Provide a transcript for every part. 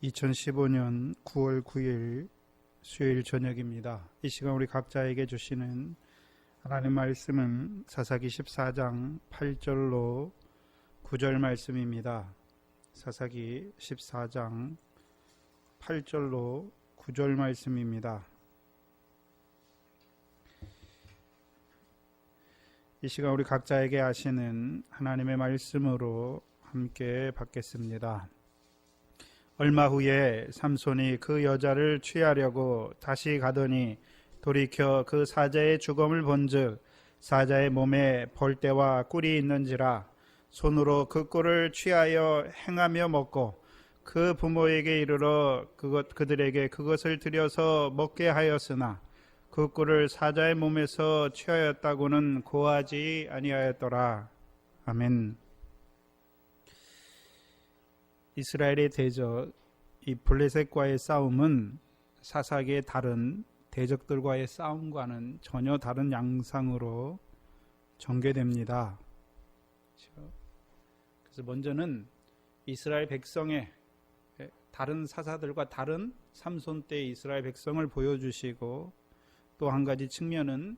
2015년 9월 9일 수요일 저녁입니다. 이 시간 우리 각자에게 주시는 하나님 말씀은 사사기 14장 8절로 9절 말씀입니다. 사사기 14장 8절로 9절 말씀입니다. 이 시간 우리 각자에게 하시는 하나님의 말씀으로 함께 받겠습니다. 얼마 후에 삼손이 그 여자를 취하려고 다시 가더니 돌이켜 그 사자의 죽음을 본즉 사자의 몸에 벌떼와 꿀이 있는지라 손으로 그 꿀을 취하여 행하며 먹고 그 부모에게 이르러 그들에게 그것을 들여서 먹게 하였으나 그 꿀을 사자의 몸에서 취하였다고는 고하지 아니하였더라. 아멘. 이스라엘의 대적 이 블레셋과의 싸움은 사사기의 다른 대적들과의 싸움과는 전혀 다른 양상으로 전개됩니다. 그래서 먼저는 이스라엘 백성의 다른 사사들과 다른 삼손 때의 이스라엘 백성을 보여주시고 또 한 가지 측면은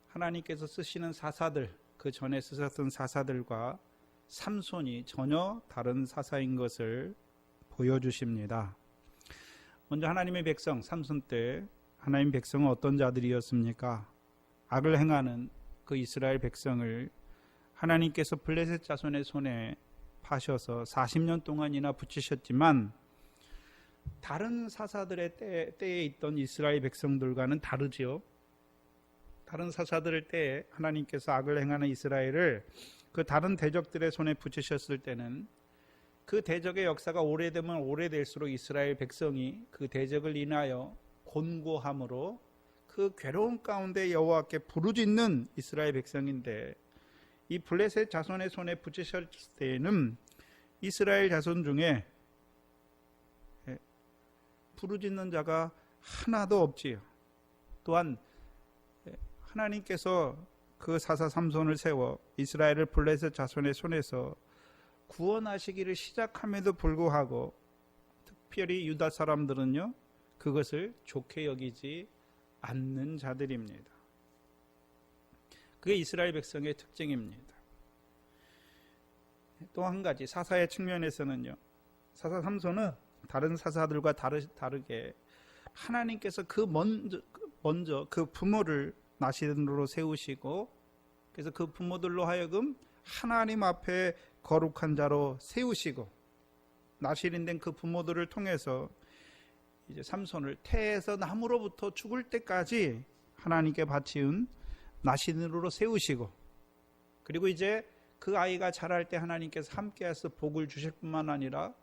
하나님께서 쓰시는 사사들, 그 전에 쓰셨던 사사들과 삼손이 전혀 다른 사사인 것을 보여주십니다. 먼저 하나님의 백성, 삼손 때 하나님 백성은 어떤 자들이었습니까? 악을 행하는 그 이스라엘 백성을 하나님께서 블레셋 자손의 손에 파셔서 40년 동안이나 붙이셨지만 다른 사사들의 때에 있던 이스라엘 백성들과는 다르지요. 다른 사사들의 때에 하나님께서 악을 행하는 이스라엘을 그 다른 대적들의 손에 붙이셨을 때는 그 대적의 역사가 오래되면 오래될수록 이스라엘 백성이 그 대적을 인하여 곤고함으로 그 괴로움 가운데 여호와께 부르짖는 이스라엘 백성인데 이 블레셋 자손의 손에 붙이셨을 때에는 이스라엘 자손 중에 부르짖는 자가 하나도 없지요. 또한 하나님께서 그 사사 삼손을 세워 이스라엘을 블레셋 자손의 손에서 구원하시기를 시작함에도 불구하고 특별히 유다 사람들은요 그것을 좋게 여기지 않는 자들입니다. 그게 이스라엘 백성의 특징입니다. 또 한 가지 사사의 측면에서는요 사사 삼손은 다른 사사들과 다르게 하나님께서 먼저 그 부모를 나시린으로 세우시고 그래서 그 부모들로 하여금 하나님 앞에 거룩한 자로 세우시고 나시린된 그 부모들을 통해서 이제 삼손을 태에서 나무로부터 죽을 때까지 하나님께 바치운 나시린으로 세우시고 그리고 이제 그 아이가 자랄 때 하나님께서 함께해서 복을 주실 뿐만 아니라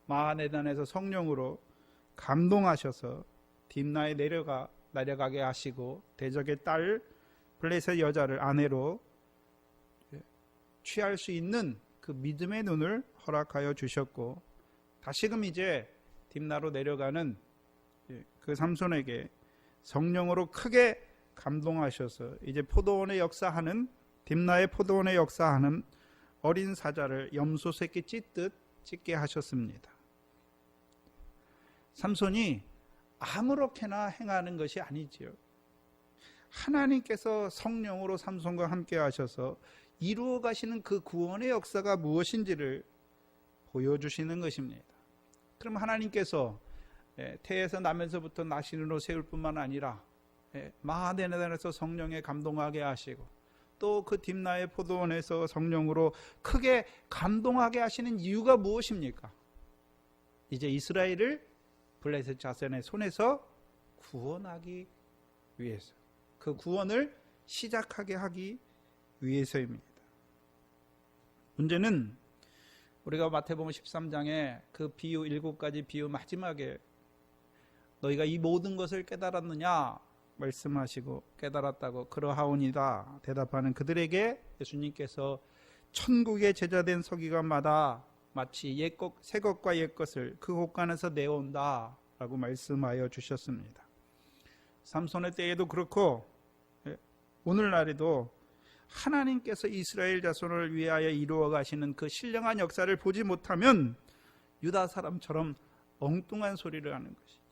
마하네단에서 성령으로 감동하셔서 딥나에 내려가게 하시고 대적의 딸 블레셋 여자를 아내로 취할 수 있는 그 믿음의 눈을 허락하여 주셨고 다시금 이제 딥나로 내려가는 그 삼손에게 성령으로 크게 감동하셔서 이제 포도원의 역사하는 딥나의 포도원의 역사하는 어린 사자를 염소 새끼 찢듯 찢게 하셨습니다. 삼손이 아무렇게나 행하는 것이 아니지요. 하나님께서 성령으로 삼손과 함께 하셔서 이루어 가시는 그 구원의 역사가 무엇인지를 보여주시는 것입니다. 그럼 하나님께서 태에서 나면서부터 나시린으로 세울 뿐만 아니라 마하네단에서 성령에 감동하게 하시고 또 그 딥나의 포도원에서 성령으로 크게 감동하게 하시는 이유가 무엇입니까? 이제 이스라엘을 블레셋 자손의 손에서 구원하기 위해서 그 구원을 시작하게 하기 위해서입니다. 문제는 우리가 마태복음 13장에 그 비유 7가지 비유 마지막에 너희가 이 모든 것을 깨달았느냐 말씀하시고 깨달았다고 그러하오니다 대답하는 그들에게 예수님께서 천국의 제자된 서기관마다 마치 새 것과 옛 것을 그 곳간에서 내온다 라고 말씀하여 주셨습니다. 삼손의 때에도 그렇고 오늘날에도 하나님께서 이스라엘 자손을 위하여 이루어 가시는 그 신령한 역사를 보지 못하면 유다 사람처럼 엉뚱한 소리를 하는 것이죠.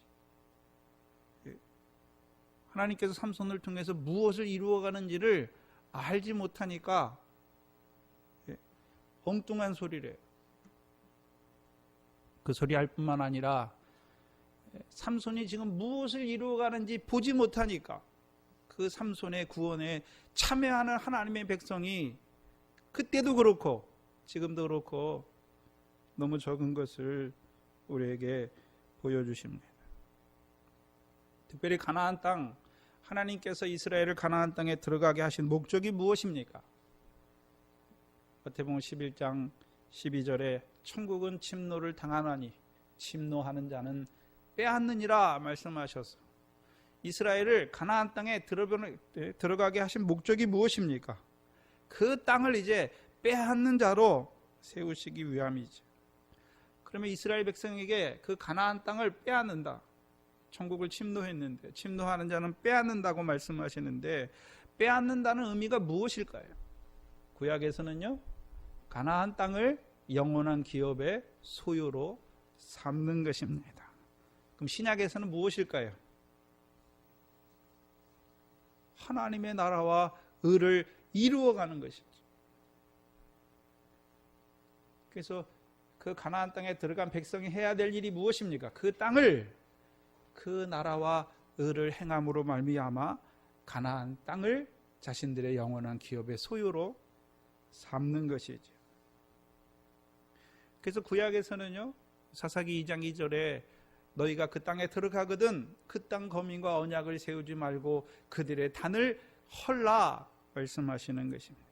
하나님께서 삼손을 통해서 무엇을 이루어가는지를 알지 못하니까 엉뚱한 소리를 해요. 그 소리 할 뿐만 아니라 삼손이 지금 무엇을 이루어가는지 보지 못하니까 그 삼손의 구원에 참여하는 하나님의 백성이 그때도 그렇고 지금도 그렇고 너무 적은 것을 우리에게 보여주십니다. 특별히 가나안 땅, 하나님께서 이스라엘을 가나안 땅에 들어가게 하신 목적이 무엇입니까? 마태복음 11장 12절에 천국은 침노를 당하나니 침노하는 자는 빼앗느니라 말씀하셔서 이스라엘을 가나안 땅에 들어가게 하신 목적이 무엇입니까? 그 땅을 이제 빼앗는 자로 세우시기 위함이죠. 그러면 이스라엘 백성에게 그 가나안 땅을 빼앗는다. 천국을 침노했는데 침노하는 자는 빼앗는다고 말씀하시는데 빼앗는다는 의미가 무엇일까요? 구약에서는요, 가나안 땅을 영원한 기업의 소유로 삼는 것입니다. 그럼 신약에서는 무엇일까요? 하나님의 나라와 의를 이루어가는 것이죠. 그래서 그 가나안 땅에 들어간 백성이 해야 될 일이 무엇입니까? 그 땅을 그 나라와 의를 행함으로 말미암아 가나안 땅을 자신들의 영원한 기업의 소유로 삼는 것이죠. 그래서 구약에서는요, 사사기 2장 2절에 너희가 그 땅에 들어가거든 그 땅 거민과 언약을 세우지 말고 그들의 단을 헐라 말씀하시는 것입니다.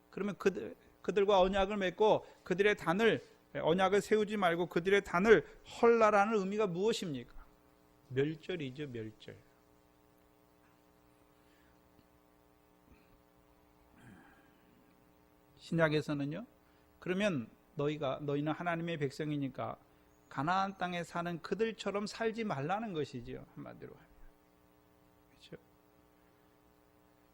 그러면 그들과 언약을 맺고 그들의 단을 언약을 세우지 말고 그들의 단을 헐라라는 의미가 무엇입니까? 멸절이죠, 멸절. 신약에서는요, 그러면 너희는 하나님의 백성이니까 가나안 땅에 사는 그들처럼 살지 말라는 것이지요, 한마디로 하면. 그렇죠?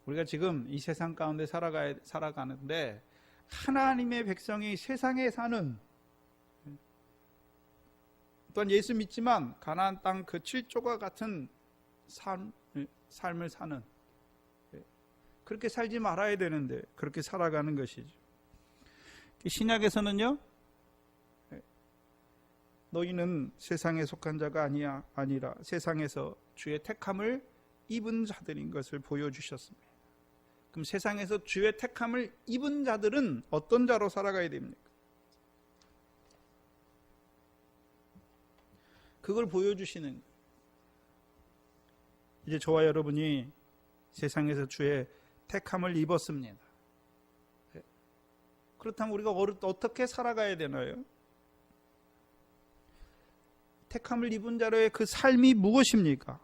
우리가 지금 이 세상 가운데 살아가는데 하나님의 백성이 세상에 사는, 또한 예수 믿지만 가나안 땅 그 7조가 같은 삶을 사는, 그렇게 살지 말아야 되는데 그렇게 살아가는 것이죠. 신약에서는요, 너희는 세상에 속한 자가 아니라 세상에서 주의 택함을 입은 자들인 것을 보여주셨습니다. 그럼 세상에서 주의 택함을 입은 자들은 어떤 자로 살아가야 됩니까? 그걸 보여주시는 거예요. 이제 저와 여러분이 세상에서 주의 택함을 입었습니다. 그렇다면 우리가 어떻게 살아가야 되나요? 택함을 입은 자로의 그 삶이 무엇입니까?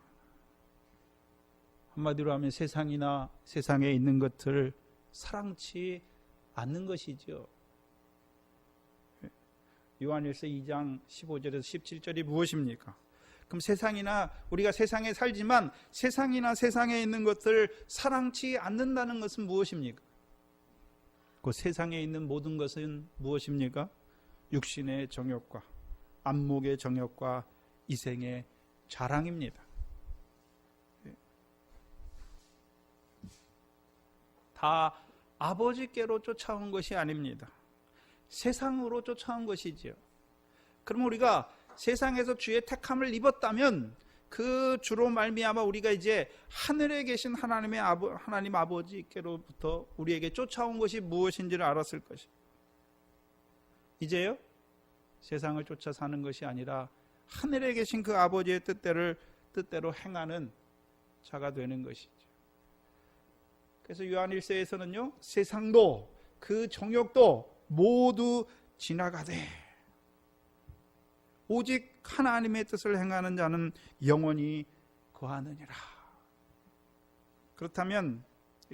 한마디로 하면 세상이나 세상에 있는 것들을 사랑치 않는 것이죠. 요한일서 2장 15절에서 17절이 무엇입니까? 그럼 세상이나 우리가 세상에 살지만 세상이나 세상에 있는 것들을 사랑치 않는다는 것은 무엇입니까? 그 세상에 있는 모든 것은 무엇입니까? 육신의 정욕과 안목의 정욕과 이생의 자랑입니다. 다 아버지께로 쫓아온 것이 아닙니다. 세상으로 쫓아온 것이지요. 그럼 우리가 세상에서 주의 택함을 입었다면 그 주로 말미암아 우리가 이제 하늘에 계신 하나님 아버지께로부터 우리에게 쫓아온 것이 무엇인지를 알았을 것이에요. 이제요, 세상을 쫓아 사는 것이 아니라 하늘에 계신 그 아버지의 뜻대로 행하는 자가 되는 것이죠. 그래서 요한일서에서는요, 세상도 그 정욕도 모두 지나가되 오직 하나님의 뜻을 행하는 자는 영원히 거하느니라. 그렇다면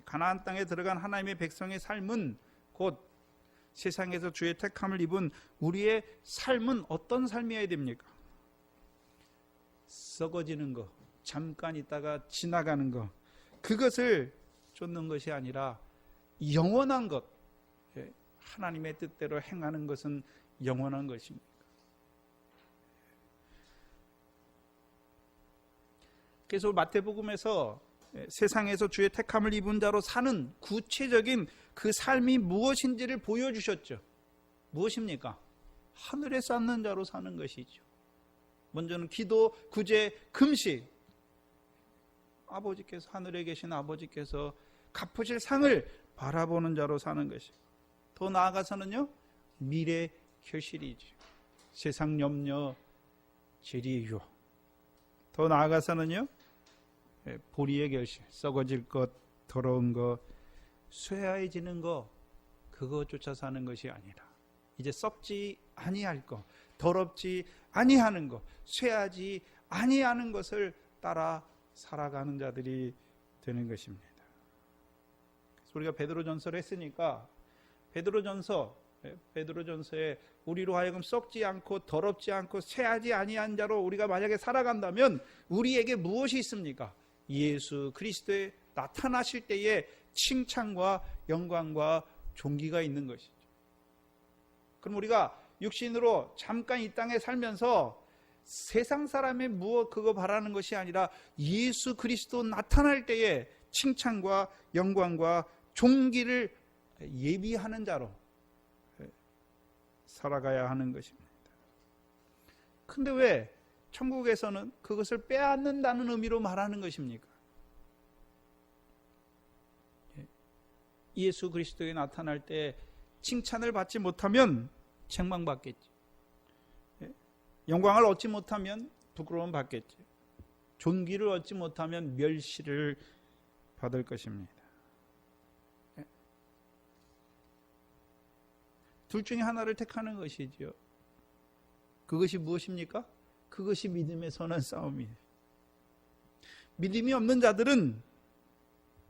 가나안 땅에 들어간 하나님의 백성의 삶은 곧 세상에서 주의 택함을 입은 우리의 삶은 어떤 삶이어야 됩니까? 썩어지는 것, 잠깐 있다가 지나가는 것, 그것을 쫓는 것이 아니라 영원한 것, 하나님의 뜻대로 행하는 것은 영원한 것입니다. 그래서 마태복음에서 세상에서 주의 택함을 입은 자로 사는 구체적인 그 삶이 무엇인지를 보여주셨죠. 무엇입니까? 하늘에 쌓는 자로 사는 것이죠. 먼저는 기도, 구제, 금식. 아버지께서, 하늘에 계신 아버지께서 갚으실 상을 바라보는 자로 사는 것이고, 더 나아가서는요, 미래 결실이죠. 세상 염려, 재리의 유혹. 더 나아가서는요, 보리의 결실, 썩어질 것, 더러운 것, 쇠하해지는 것, 그거 쫓아 사는 것이 아니라 이제 썩지 아니할 것, 더럽지 아니하는 것, 쇠하지 아니하는 것을 따라 살아가는 자들이 되는 것입니다. 그래서 우리가 베드로전서를 했으니까 베드로전서에 우리로 하여금 썩지 않고 더럽지 않고 쇠하지 아니한 자로 우리가 만약에 살아간다면 우리에게 무엇이 있습니까? 예수 그리스도의 나타나실 때에 칭찬과 영광과 존귀가 있는 것이죠. 그럼 우리가 육신으로 잠깐 이 땅에 살면서 세상 사람의 무엇 그거 바라는 것이 아니라 예수 그리스도 나타날 때에 칭찬과 영광과 존귀를 예비하는 자로 살아가야 하는 것입니다. 근데 왜 천국에서는 그것을 빼앗는다는 의미로 말하는 것입니까? 예수 그리스도에 나타날 때 칭찬을 받지 못하면 책망받겠지. 영광을 얻지 못하면 부끄러움 받겠지. 존귀를 얻지 못하면 멸시를 받을 것입니다. 둘 중에 하나를 택하는 것이지요. 그것이 무엇입니까? 그것이 믿음의 선한 싸움이에요. 믿음이 없는 자들은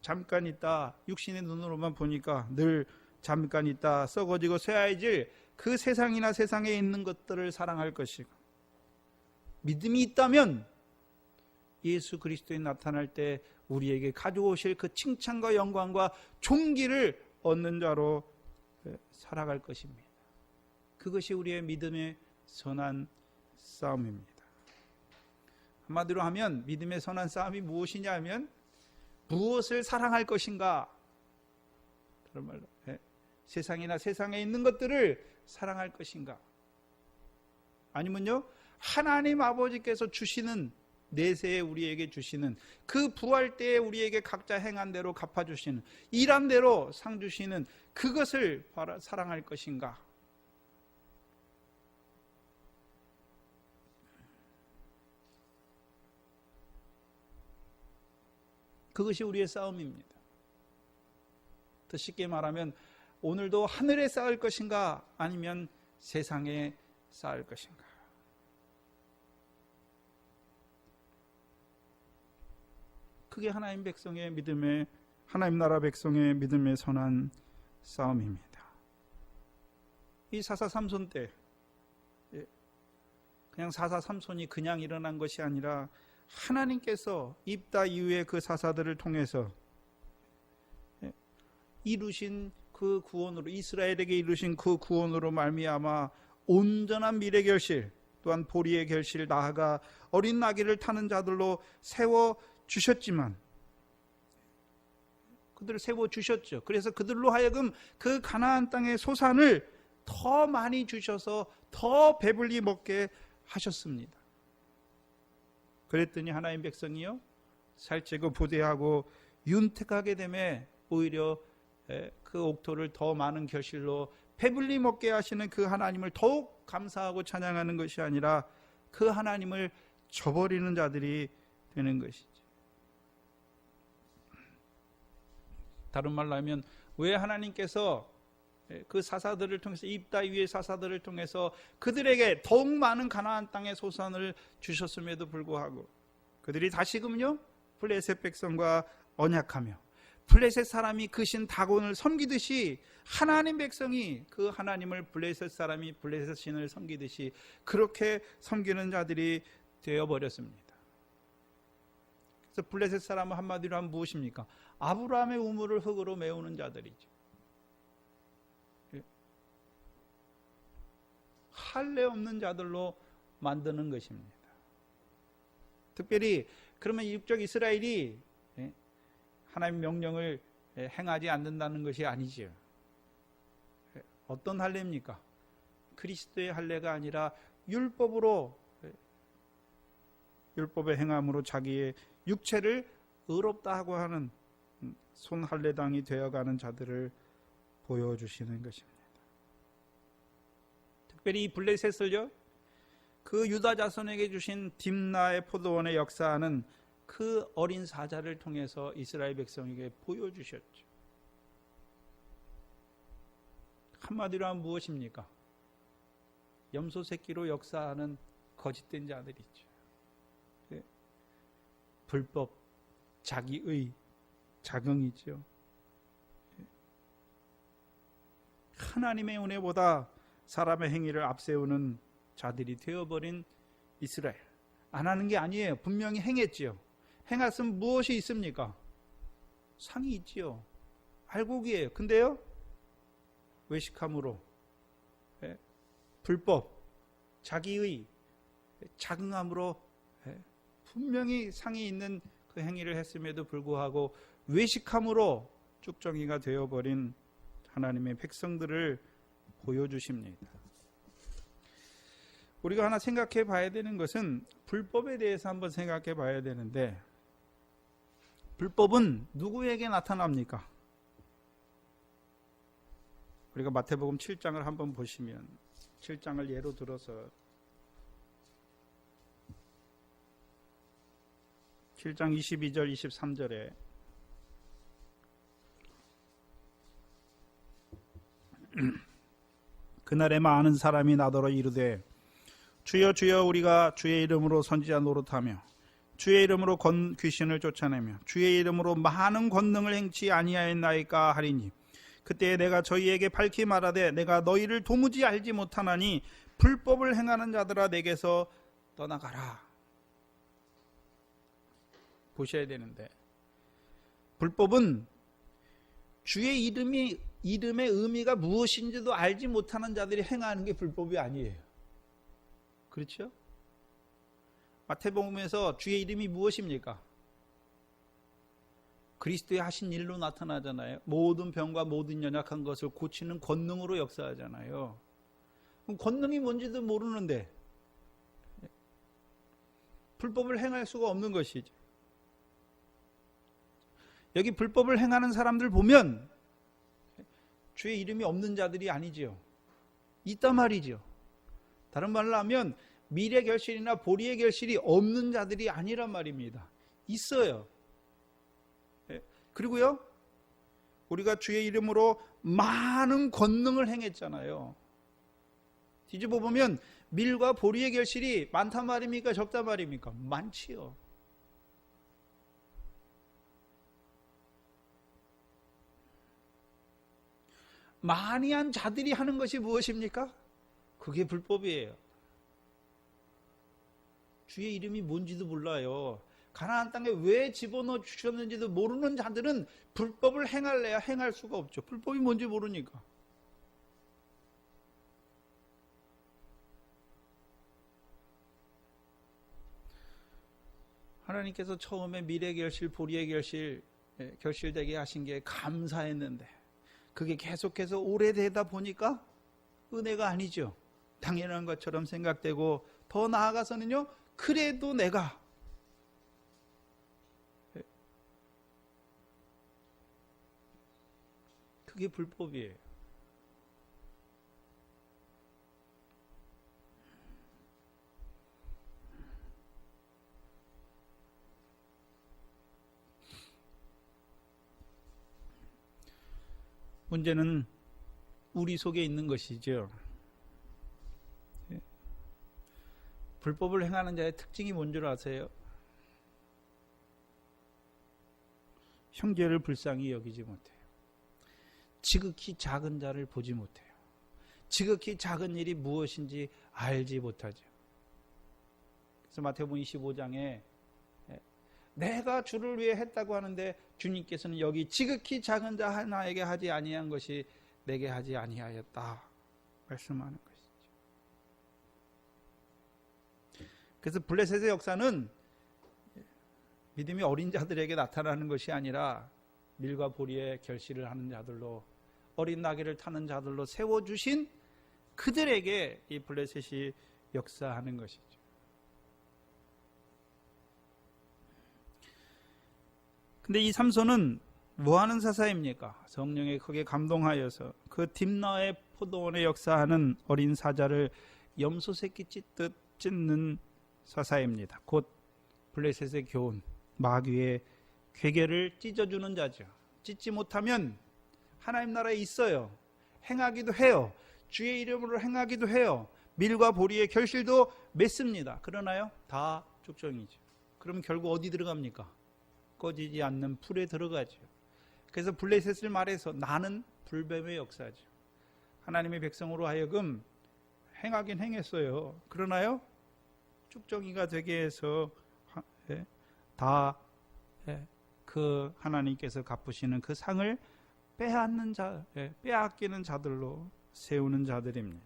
잠깐 있다, 육신의 눈으로만 보니까 늘 잠깐 있다 썩어지고 쇠하해질 그 세상이나 세상에 있는 것들을 사랑할 것이고, 믿음이 있다면 예수 그리스도에 나타날 때 우리에게 가져오실 그 칭찬과 영광과 존귀를 얻는 자로 살아갈 것입니다. 그것이 우리의 믿음의 선한 싸움입니다. 한마디로 하면 믿음의 선한 싸움이 무엇이냐 하면 무엇을 사랑할 것인가, 그런 말로 세상이나 세상에 있는 것들을 사랑할 것인가, 아니면요 하나님 아버지께서 주시는 내세에 우리에게 주시는 그 부활 때에 우리에게 각자 행한 대로 갚아주시는, 일한 대로 상 주시는 그것을 사랑할 것인가. 그것이 우리의 싸움입니다. 더 쉽게 말하면 오늘도 하늘에 쌓을 것인가 아니면 세상에 쌓을 것인가. 그게 하나님 백성의 믿음의, 하나님 나라 백성의 믿음의 선한 싸움입니다. 이 사사 삼손 때 그냥 사사 삼손이 그냥 일어난 것이 아니라 하나님께서 입다 이후에 그 사사들을 통해서 이루신 그 구원으로, 이스라엘에게 이루신 그 구원으로 말미암아 온전한 미래 결실, 또한 보리의 결실, 나아가 어린 나귀를 타는 자들로 세워 주셨지만, 그들을 세워 주셨죠. 그래서 그들로 하여금 그 가나안 땅의 소산을 더 많이 주셔서 더 배불리 먹게 하셨습니다. 그랬더니 하나님 백성이요 살찌고 부대하고 윤택하게 되매 오히려 그 옥토를 더 많은 결실로 배불리 먹게 하시는 그 하나님을 더욱 감사하고 찬양하는 것이 아니라 그 하나님을 저버리는 자들이 되는 것이죠. 다른 말로 하면 왜 하나님께서 그 사사들을 통해서, 입다 위의 사사들을 통해서 그들에게 더욱 많은 가나안 땅의 소산을 주셨음에도 불구하고 그들이 다시금요 블레셋 백성과 언약하며 블레셋 사람이 그 신 다곤을 섬기듯이 하나님 백성이 그 하나님을, 블레셋 사람이 블레셋 신을 섬기듯이 그렇게 섬기는 자들이 되어버렸습니다. 그래서 블레셋 사람은 한마디로 하면 무엇입니까? 아브라함의 우물을 흙으로 메우는 자들이죠. 할례 없는 자들로 만드는 것입니다. 특별히 그러면 육적 이스라엘이 하나님의 명령을 행하지 않는다는 것이 아니지요. 어떤 할례입니까? 그리스도의 할례가 아니라 율법의 행함으로 자기의 육체를 의롭다 하고 하는 손할례당이 되어가는 자들을 보여주시는 것입니다. 특별히 이 블레셋을요, 그 유다 자손에게 주신 딥나의 포도원의 역사하는 그 어린 사자를 통해서 이스라엘 백성에게 보여주셨죠. 한마디로 하면 무엇입니까? 염소 새끼로 역사하는 거짓된 자들이죠. 불법, 자기의 자긍이죠. 하나님의 은혜보다 사람의 행위를 앞세우는 자들이 되어버린 이스라엘. 안 하는 게 아니에요. 분명히 행했지요. 행했으면 무엇이 있습니까? 상이 있지요. 알곡이에요. 근데요, 외식함으로, 불법, 자기의 자긍함으로 분명히 상이 있는 그 행위를 했음에도 불구하고 외식함으로 쭉정이가 되어버린 하나님의 백성들을 보여주십니다. 우리가 하나 생각해 봐야 되는 것은 불법에 대해서 한번 생각해 봐야 되는데, 불법은 누구에게 나타납니까? 우리가 마태복음 7장을 한번 보시면, 7장을 예로 들어서 7장 22절 23절에 그날에 많은 사람이 나더러 이르되 주여 주여 우리가 주의 이름으로 선지자 노릇하며 주의 이름으로 귀신을 쫓아내며 주의 이름으로 많은 권능을 행치 아니하였나이까 하리니 그때 내가 저희에게 밝히 말하되 내가 너희를 도무지 알지 못하나니 불법을 행하는 자들아 내게서 떠나가라. 보셔야 되는데, 불법은 주의 이름의 의미가 무엇인지도 알지 못하는 자들이 행하는 게 불법이 아니에요. 그렇죠? 마태복음에서 주의 이름이 무엇입니까? 그리스도의 하신 일로 나타나잖아요. 모든 병과 모든 연약한 것을 고치는 권능으로 역사하잖아요. 그럼 권능이 뭔지도 모르는데 불법을 행할 수가 없는 것이죠. 여기 불법을 행하는 사람들 보면 주의 이름이 없는 자들이 아니지요. 있단 말이죠. 다른 말로 하면 미래 결실이나 보리의 결실이 없는 자들이 아니란 말입니다. 있어요. 그리고요, 우리가 주의 이름으로 많은 권능을 행했잖아요. 뒤집어 보면 밀과 보리의 결실이 많단 말입니까? 적단 말입니까? 많지요. 많이 한 자들이 하는 것이 무엇입니까? 그게 불법이에요. 주의 이름이 뭔지도 몰라요. 가나안 땅에 왜 집어넣어 주셨는지도 모르는 자들은 불법을 행할래야 행할 수가 없죠. 불법이 뭔지 모르니까. 하나님께서 처음에 미래 결실, 보리의 결실, 결실되게 하신 게 감사했는데 그게 계속해서 오래되다 보니까 은혜가 아니죠. 당연한 것처럼 생각되고 더 나아가서는요, 그래도 내가 그게 불법이에요. 문제는 우리 속에 있는 것이죠. 불법을 행하는 자의 특징이 뭔 줄 아세요? 형제를 불쌍히 여기지 못해요. 지극히 작은 자를 보지 못해요. 지극히 작은 일이 무엇인지 알지 못하죠. 그래서 마태복음 25장에 내가 주를 위해 했다고 하는데 주님께서는 여기 지극히 작은 자 하나에게 하지 아니한 것이 내게 하지 아니하였다 말씀하는 것이죠. 그래서 블레셋의 역사는 믿음이 어린 자들에게 나타나는 것이 아니라 밀과 보리의 결실을 하는 자들로, 어린 나귀를 타는 자들로 세워주신 그들에게 이 블레셋이 역사하는 것이죠. 근데 이 삼손은 뭐하는 사사입니까? 성령에 크게 감동하여서 그 딥나의 포도원에 역사하는 어린 사자를 염소 새끼 찢듯 찢는 사사입니다. 곧 블레셋의 교훈, 마귀의 괴계를 찢어주는 자죠. 찢지 못하면 하나님 나라에 있어요. 행하기도 해요. 주의 이름으로 행하기도 해요. 밀과 보리의 결실도 맺습니다. 그러나요? 다 쭉정이죠. 그럼 결국 어디 들어갑니까? 꺼지지 않는 불에 들어가죠. 그래서 블레셋을 말해서 나는 불뱀의 역사죠. 하나님의 백성으로 하여금 행하긴 행했어요. 그러나요? 쭉정이가 되게 해서 다 그 하나님께서 갚으시는 그 상을 빼앗는 자, 빼앗기는 자들로 세우는 자들입니다.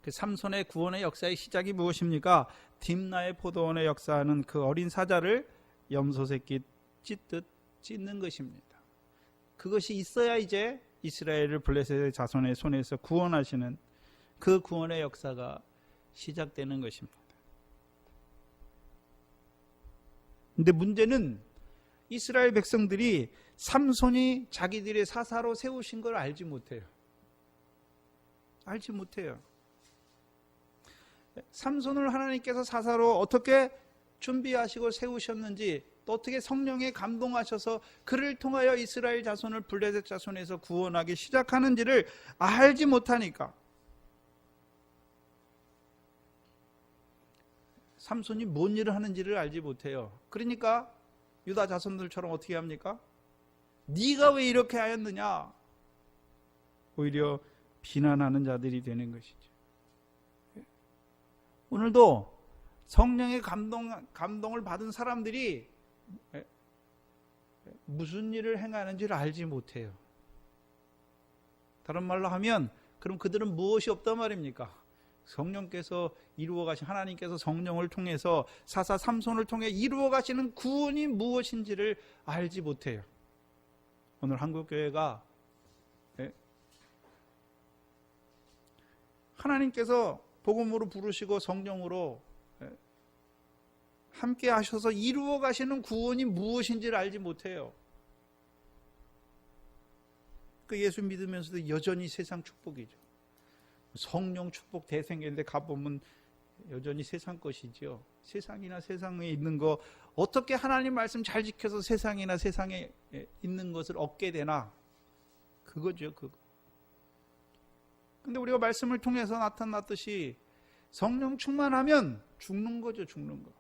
그 삼손의 구원의 역사의 시작이 무엇입니까? 딥나의 포도원의 역사하는 그 어린 사자를 염소 새끼 찢듯 찢는 것입니다. 그것이 있어야 이제 이스라엘을 블레셋의 자손의 손에서 구원하시는 그 구원의 역사가 시작되는 것입니다. 근데 문제는 이스라엘 백성들이 삼손이 자기들의 사사로 세우신 걸 알지 못해요. 알지 못해요. 삼손을 하나님께서 사사로 어떻게 준비하시고 세우셨는지, 또 어떻게 성령에 감동하셔서 그를 통하여 이스라엘 자손을 블레셋 자손에서 구원하기 시작하는지를 알지 못하니까 삼손이 뭔 일을 하는지를 알지 못해요. 그러니까 유다 자손들처럼 어떻게 합니까? 네가 왜 이렇게 하였느냐? 오히려 비난하는 자들이 되는 것이죠. 오늘도 성령의 감동을 받은 사람들이 무슨 일을 행하는지를 알지 못해요. 다른 말로 하면 그럼 그들은 무엇이 없단 말입니까? 성령께서 이루어 가신, 하나님께서 성령을 통해서 사사 삼손을 통해 이루어 가시는 구원이 무엇인지를 알지 못해요. 오늘 한국교회가 하나님께서 복음으로 부르시고 성령으로 함께 하셔서 이루어 가시는 구원이 무엇인지를 알지 못해요. 그 예수 믿으면서도 여전히 세상 축복이죠. 성령 축복 대생인데 가보면 여전히 세상 것이죠. 세상이나 세상에 있는 거 어떻게 하나님 말씀 잘 지켜서 세상이나 세상에 있는 것을 얻게 되나? 그거죠, 그거. 근데 우리가 말씀을 통해서 나타났듯이 성령 충만하면 죽는 거죠, 죽는 거.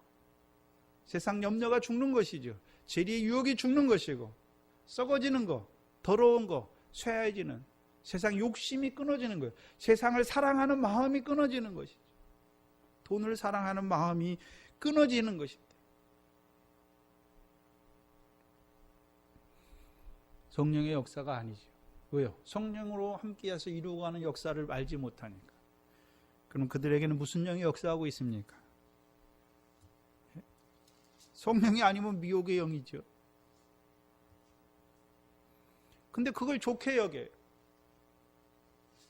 세상 염려가 죽는 것이죠. 죄의 유혹이 죽는 것이고, 썩어지는 거, 더러운 거, 쇠해지는, 세상 욕심이 끊어지는 거예요. 세상을 사랑하는 마음이 끊어지는 것이죠. 돈을 사랑하는 마음이 끊어지는 것입니다. 성령의 역사가 아니죠. 왜요? 성령으로 함께해서 이루어가는 역사를 알지 못하니까. 그럼 그들에게는 무슨 영이 역사하고 있습니까? 성령이 아니면 미혹의 영이죠. 근데 그걸 좋게 여겨요.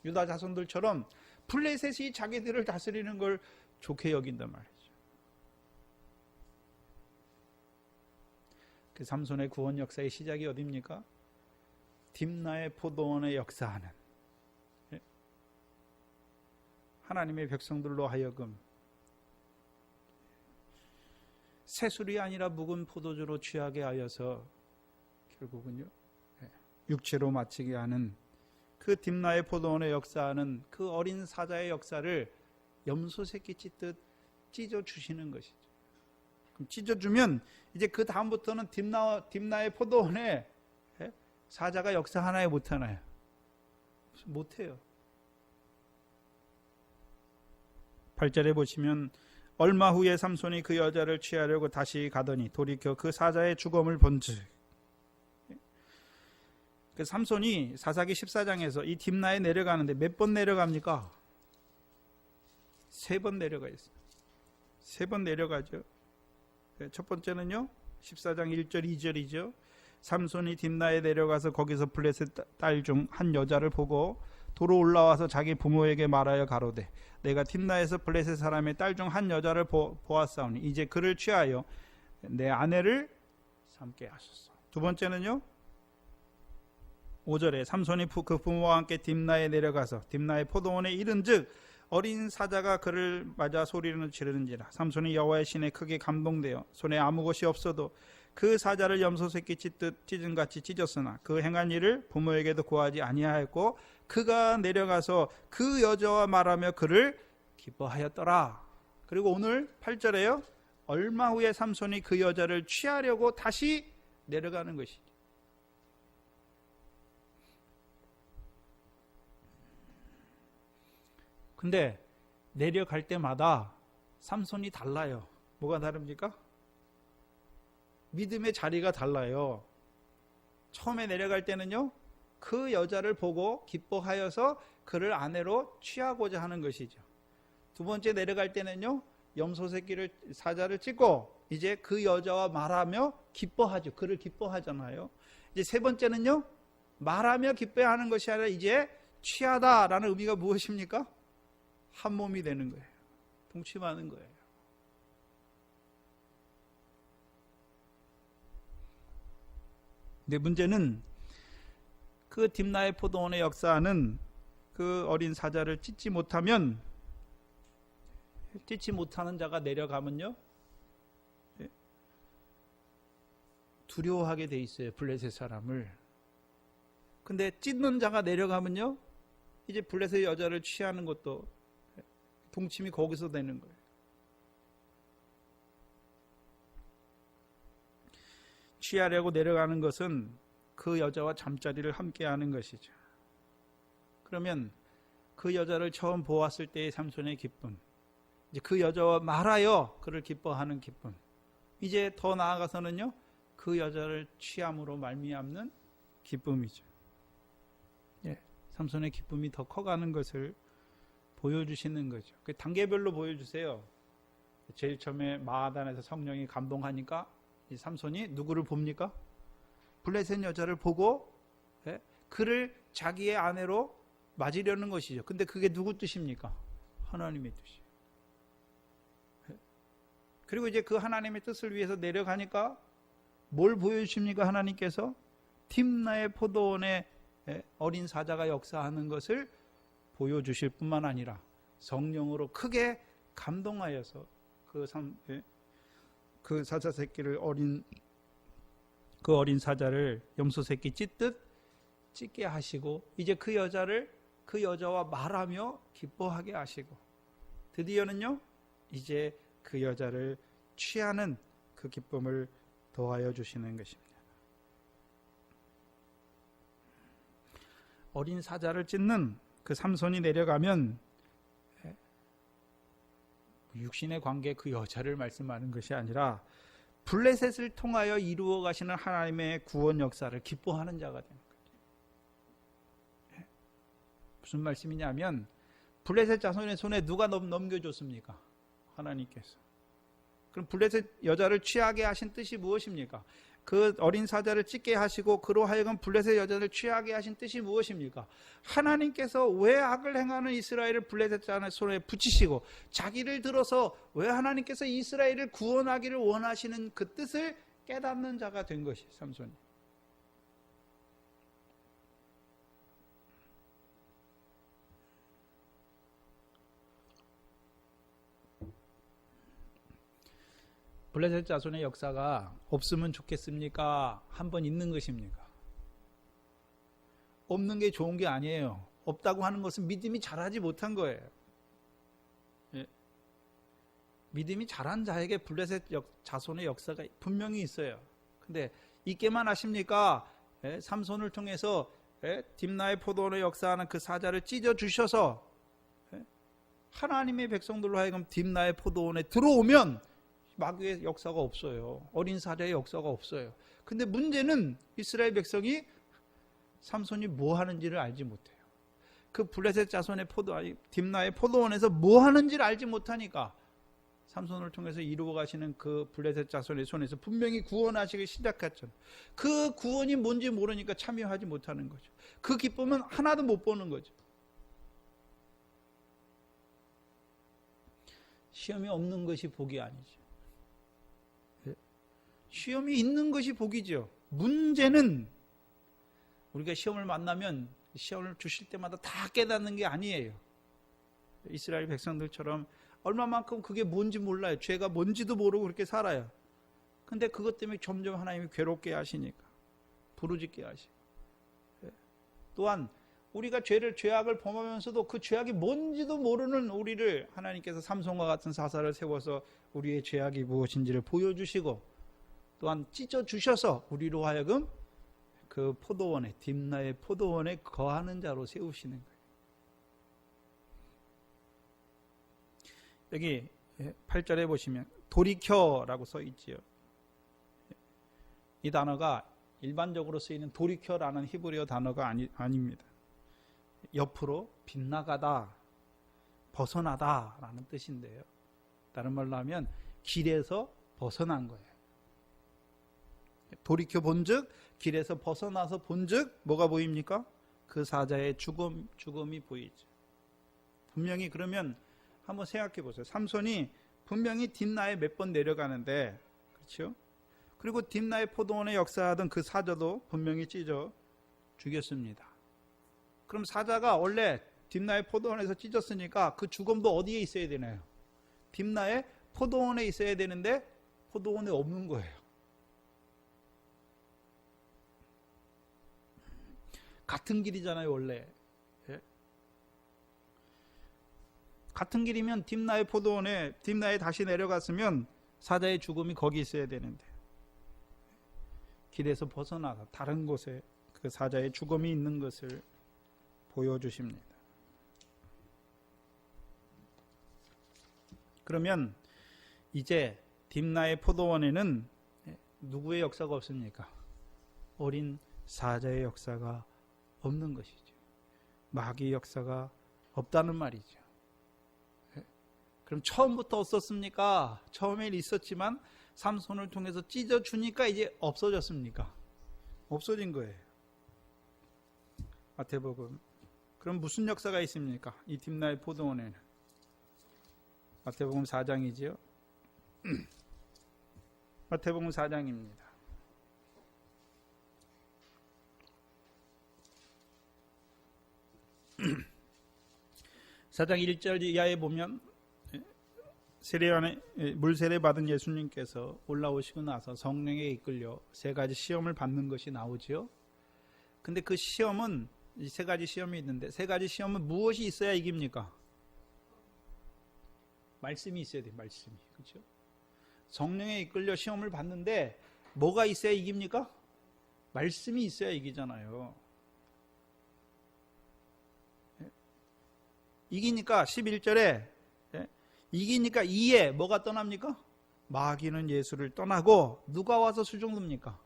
유다 자손들처럼 블레셋이 자기들을 다스리는 걸 좋게 여긴단 말이죠. 그 삼손의 구원 역사의 시작이 어디입니까? 딥나의 포도원에 역사하는 하나님의 백성들로 하여금 새술이 아니라 묵은 포도주로 취하게 하여서 결국은요 육체로 마치게 하는 그 딥나의 포도원에 역사하는 그 어린 사자의 역사를 염소 새끼 찢듯 찢어주시는 것이죠. 그럼 찢어주면 이제 그 다음부터는 딥나의 포도원에 사자가 역사하나요, 못하나요? 못해요. 8절에 보시면 얼마 후에 삼손이 그 여자를 취하려고 다시 가더니 돌이켜 그 사자의 죽음을 본즉, 그 삼손이 사사기 14장에서 이 딥나에 내려가는데 몇 번 내려갑니까? 3번 내려가 있어요. 3번 내려가죠. 첫 번째는요, 14장 1절 2절이죠. 삼손이 딥나에 내려가서 거기서 블레셋 딸 중 한 여자를 보고 도로 올라와서 자기 부모에게 말하여 가로되 내가 딥나에서 블레셋 사람의 딸 중 한 여자를 보았사오니 이제 그를 취하여 내 아내를 삼게 하소서. 두 번째는요, 5절에 삼손이 그 부모와 함께 딥나에 내려가서 딥나의 포도원에 이른즉 어린 사자가 그를 맞아 소리를 지르는지라. 삼손이 여호와의 신에 크게 감동되어 손에 아무 것이 없어도 그 사자를 염소 새끼 찢듯 찢은같이 찢었으나 그 행한 일을 부모에게도 고하지 아니하였고 그가 내려가서 그 여자와 말하며 그를 기뻐하였더라. 그리고 오늘 8절에요, 얼마 후에 삼손이 그 여자를 취하려고 다시 내려가는 것이죠. 근데 내려갈 때마다 삼손이 달라요. 뭐가 다릅니까? 믿음의 자리가 달라요. 처음에 내려갈 때는요, 그 여자를 보고 기뻐하여서 그를 아내로 취하고자 하는 것이죠. 두 번째 내려갈 때는요, 염소 새끼를 사자를 찢고 이제 그 여자와 말하며 기뻐하죠. 그를 기뻐하잖아요. 이제 세 번째는요, 말하며 기뻐하는 것이 아니라 이제 취하다라는 의미가 무엇입니까? 한 몸이 되는 거예요. 동침하는 거예요. 근데 문제는 그 딥나의 포도원의 역사는 그 어린 사자를 찢지 못하는 자가 내려가면요, 두려워하게 돼 있어요. 블레셋 사람을. 근데 찢는 자가 내려가면요, 이제 블레셋 여자를 취하는 것도 동침이 거기서 되는 거예요. 취하려고 내려가는 것은 그 여자와 잠자리를 함께 하는 것이죠. 그러면 그 여자를 처음 보았을 때의 삼손의 기쁨, 이제 그 여자와 말하여 그를 기뻐하는 기쁨, 이제 더 나아가서는요, 그 여자를 취함으로 말미암는 기쁨이죠. 삼손의 기쁨이 더 커가는 것을 보여주시는 거죠. 그 단계별로 보여주세요. 제일 처음에 마하단에서 성령이 감동하니까 이 삼손이 누구를 봅니까? 블레셋 여자를 보고 그를 자기의 아내로 맞으려는 것이죠. 근데 그게 누구 뜻입니까? 하나님의 뜻이에요. 그리고 이제 그 하나님의 뜻을 위해서 내려가니까 뭘 보여주십니까? 하나님께서 딥나의 포도원에 어린 사자가 역사하는 것을 보여주실 뿐만 아니라 성령으로 크게 감동하여서 그 사자 새끼를 그 어린 사자를 염소 새끼 찢듯 찢게 하시고 이제 그 여자와 말하며 기뻐하게 하시고 드디어는요, 이제 그 여자를 취하는 그 기쁨을 더하여 주시는 것입니다. 어린 사자를 찢는 그 삼손이 내려가면 육신의 관계 그 여자를 말씀하는 것이 아니라 블레셋을 통하여 이루어 가시는 하나님의 구원 역사를 기뻐하는 자가 되는 거죠. 무슨 말씀이냐면 블레셋 자손의 손에 누가 넘겨줬습니까? 하나님께서. 그럼 블레셋 여자를 취하게 하신 뜻이 무엇입니까? 그 어린 사자를 찢게 하시고 그로 하여금 블레셋 여자를 취하게 하신 뜻이 무엇입니까? 하나님께서 왜 악을 행하는 이스라엘을 블레셋 자손의 손에 붙이시고 자기를 들어서 왜 하나님께서 이스라엘을 구원하기를 원하시는 그 뜻을 깨닫는 자가 된 것이 삼손이. 블레셋 자손의 역사가 없으면 좋겠습니까? 한번 있는 것입니까? 없는 게 좋은 게 아니에요. 없다고 하는 것은 믿음이 자라지 못한 거예요. 믿음이 자란 자에게 블레셋 자손의 역사가 분명히 있어요. 근데 있게만 하십니까? 삼손을 통해서 딥나의 포도원의 역사하는 그 사자를 찢어 주셔서 하나님의 백성들로 하여금 딥나의 포도원에 들어오면 마귀의 역사가 없어요. 어린 사자의 역사가 없어요. 근데 문제는 이스라엘 백성이 삼손이 뭐 하는지를 알지 못해요. 그 블레셋 자손의 딥나의 포도원에서 뭐 하는지를 알지 못하니까 삼손을 통해서 이루어 가시는 그 블레셋 자손의 손에서 분명히 구원하시기 시작했잖아요. 그 구원이 뭔지 모르니까 참여하지 못하는 거죠. 그 기쁨은 하나도 못 보는 거죠. 시험이 없는 것이 복이 아니죠. 시험이 있는 것이 복이죠. 문제는 우리가 시험을 만나면 시험을 주실 때마다 다 깨닫는 게 아니에요. 이스라엘 백성들처럼 얼마만큼 그게 뭔지 몰라요. 죄가 뭔지도 모르고 그렇게 살아요. 근데 그것 때문에 점점 하나님이 괴롭게 하시니까, 부르짖게 하시고, 또한 우리가 죄악을 범하면서도 그 죄악이 뭔지도 모르는 우리를 하나님께서 삼손과 같은 사사를 세워서 우리의 죄악이 무엇인지를 보여주시고, 또한 찢어주셔서 우리로 하여금 그 포도원에, 딥나의 포도원에 거하는 자로 세우시는 거예요. 여기 8절에 보시면 돌이켜라고 써 있지요. 이 단어가 일반적으로 쓰이는 돌이켜라는 히브리어 단어가 아닙니다. 옆으로 빗나가다, 벗어나다라는 뜻인데요. 다른 말로 하면 길에서 벗어난 거예요. 돌이켜 본즉, 길에서 벗어나서 본즉 뭐가 보입니까? 그 사자의 죽음이 보이죠. 분명히 그러면 한번 생각해 보세요. 삼손이 분명히 딥나에 몇 번 내려가는데, 그렇죠? 그리고 딥나의 포도원에 역사하던 그 사자도 분명히 찢어 죽였습니다. 그럼 사자가 원래 딥나의 포도원에서 찢었으니까 그 죽음도 어디에 있어야 되나요? 딥나의 포도원에 있어야 되는데 포도원에 없는 거예요. 같은 길이잖아요, 원래. 예? 같은 길이면 딥나의 포도원에, 딥나에 다시 내려갔으면 사자의 죽음이 거기 있어야 되는데, 길에서 벗어나서 다른 곳에 그 사자의 죽음이 있는 것을 보여주십니다. 그러면 이제 딥나의 포도원에는 누구의 역사가 없습니까? 어린 사자의 역사가 없는 것이죠. 마귀의 역사가 없다는 말이죠. 그럼 처음부터 없었습니까? 처음엔 있었지만 삼손을 통해서 찢어주니까 이제 없어졌습니까? 없어진 거예요. 마태복음. 그럼 무슨 역사가 있습니까? 이 딥나의 포도원에는. 마태복음 4장이지요. 마태복음 4장입니다. 4장 1절 이하에 보면 물 세례 받은 예수님께서 올라오시고 나서 성령에 이끌려 세 가지 시험을 받는 것이 나오죠. 근데 그 시험은 이 세 가지 시험이 있는데, 세 가지 시험은 무엇이 있어야 이깁니까? 말씀이 있어야 돼요. 말씀이. 그렇죠? 성령에 이끌려 시험을 받는데 뭐가 있어야 이깁니까? 말씀이 있어야 이기잖아요. 이기니까 11절에 이기니까 이에 뭐가 떠납니까? 마귀는 예수를 떠나고 누가 와서 수종듭니까?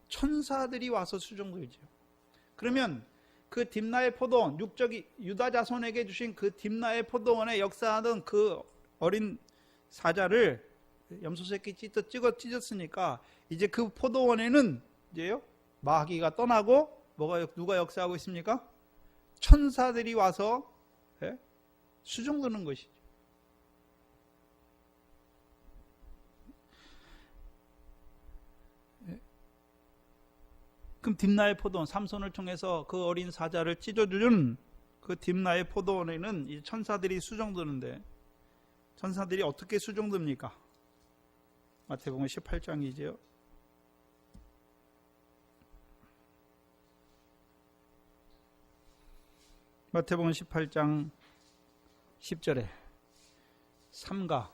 천사들이 와서 수종들죠. 그러면 그 딥나의 포도원, 육적이 유다 자손에게 주신 그 딥나의 포도원에 역사하던 그 어린 사자를 염소 새끼 찢었으니까 이제 그 포도원에는 이제요 마귀가 떠나고 누가 역사하고 있습니까? 천사들이 와서 수종드는 것이죠. 그럼 딥나의 포도원, 삼손을 통해서 그 어린 사자를 찢어주는 그 딥나의 포도원에는 이 천사들이 수종드는데, 천사들이 어떻게 수종듭니까? 마태복음 18장이지요. 마태복음 18장 10절에 삼가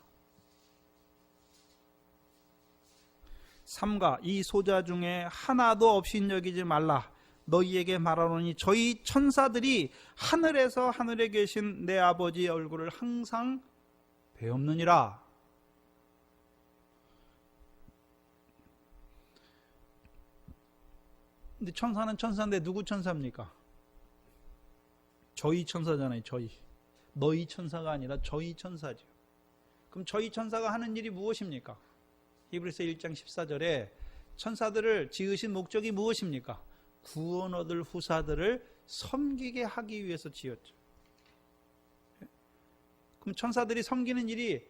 이 소자 중에 하나도 업신여기지 말라. 너희에게 말하노니 저희 천사들이 하늘에 계신 내 아버지의 얼굴을 항상 배옵느니라. 근데 천사는 천사인데 누구 천사입니까? 저희 천사잖아요. 저희. 너희 천사가 아니라 저희 천사죠. 그럼 저희 천사가 하는 일이 무엇입니까? 히브리서 1장 14절에 천사들을 지으신 목적이 무엇입니까? 구원 얻을 후사들을 섬기게 하기 위해서 지었죠. 그럼 천사들이 섬기는 일이,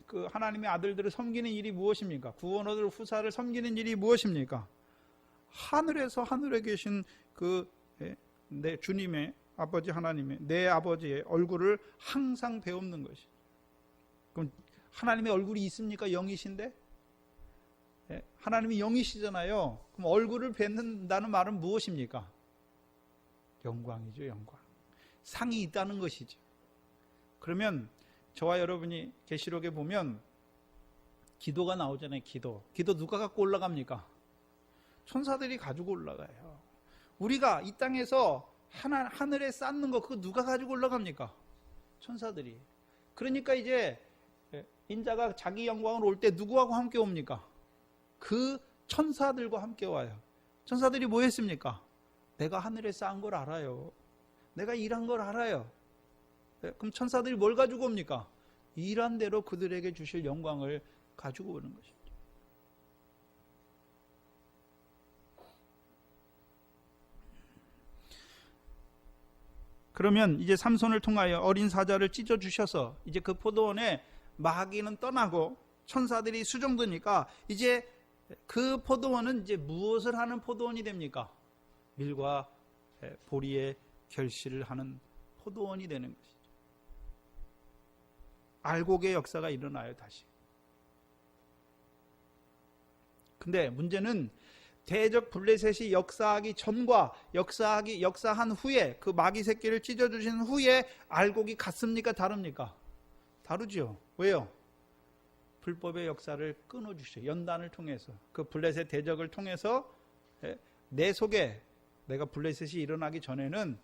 그 하나님의 아들들을 섬기는 일이 무엇입니까? 구원 얻을 후사를 섬기는 일이 무엇입니까? 하늘에서 하늘에 계신 내 주님의 아버지 하나님의, 내 아버지의 얼굴을 항상 배웁는 것이. 그럼 하나님의 얼굴이 있습니까? 영이신데? 하나님이 영이시잖아요. 그럼 얼굴을 뵙는다는 말은 무엇입니까? 영광이죠, 영광. 상이 있다는 것이죠. 그러면 저와 여러분이 계시록에 보면 기도가 나오잖아요. 기도 누가 갖고 올라갑니까? 천사들이 가지고 올라가요. 우리가 이 땅에서 하늘에 쌓는 거 그거 누가 가지고 올라갑니까? 천사들이. 그러니까 이제 인자가 자기 영광을 올 때 누구하고 함께 옵니까? 그 천사들과 함께 와요. 천사들이 뭐 했습니까? 내가 하늘에 쌓은 걸 알아요. 내가 일한 걸 알아요. 그럼 천사들이 뭘 가지고 옵니까? 일한 대로 그들에게 주실 영광을 가지고 오는 것이죠. 그러면 이제 삼손을 통하여 어린 사자를 찢어 주셔서 이제 그 포도원에 마귀는 떠나고 천사들이 수종되니까 이제 그 포도원은 이제 무엇을 하는 포도원이 됩니까? 밀과 보리의 결실을 하는 포도원이 되는 것이죠. 알곡의 역사가 일어나요, 다시. 근데 문제는 대적 블레셋이 역사하기 전과 역사한 후에 그 마귀 새끼를 찢어주신 후에 알곡이 같습니까? 다릅니까? 다르죠. 왜요? 불법의 역사를 끊어주시죠. 연단을 통해서 그 블레셋 대적을 통해서 내 속에 내가 블레셋이 일어나기 전에는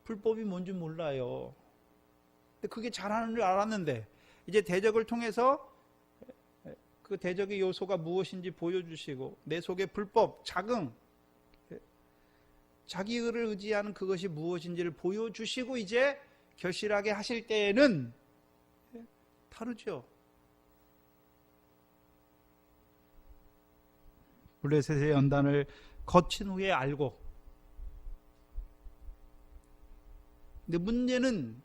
불법이 뭔지 몰라요. 근데 그게 잘하는 줄 알았는데 이제 대적을 통해서 그 대적의 요소가 무엇인지 보여주시고 내 속에 불법, 자기 의를 의지하는 그것이 무엇인지를 보여주시고 이제 결실하게 하실 때에는 다르죠. 블레셋의 연단을 거친 후에 알고. 근데 문제는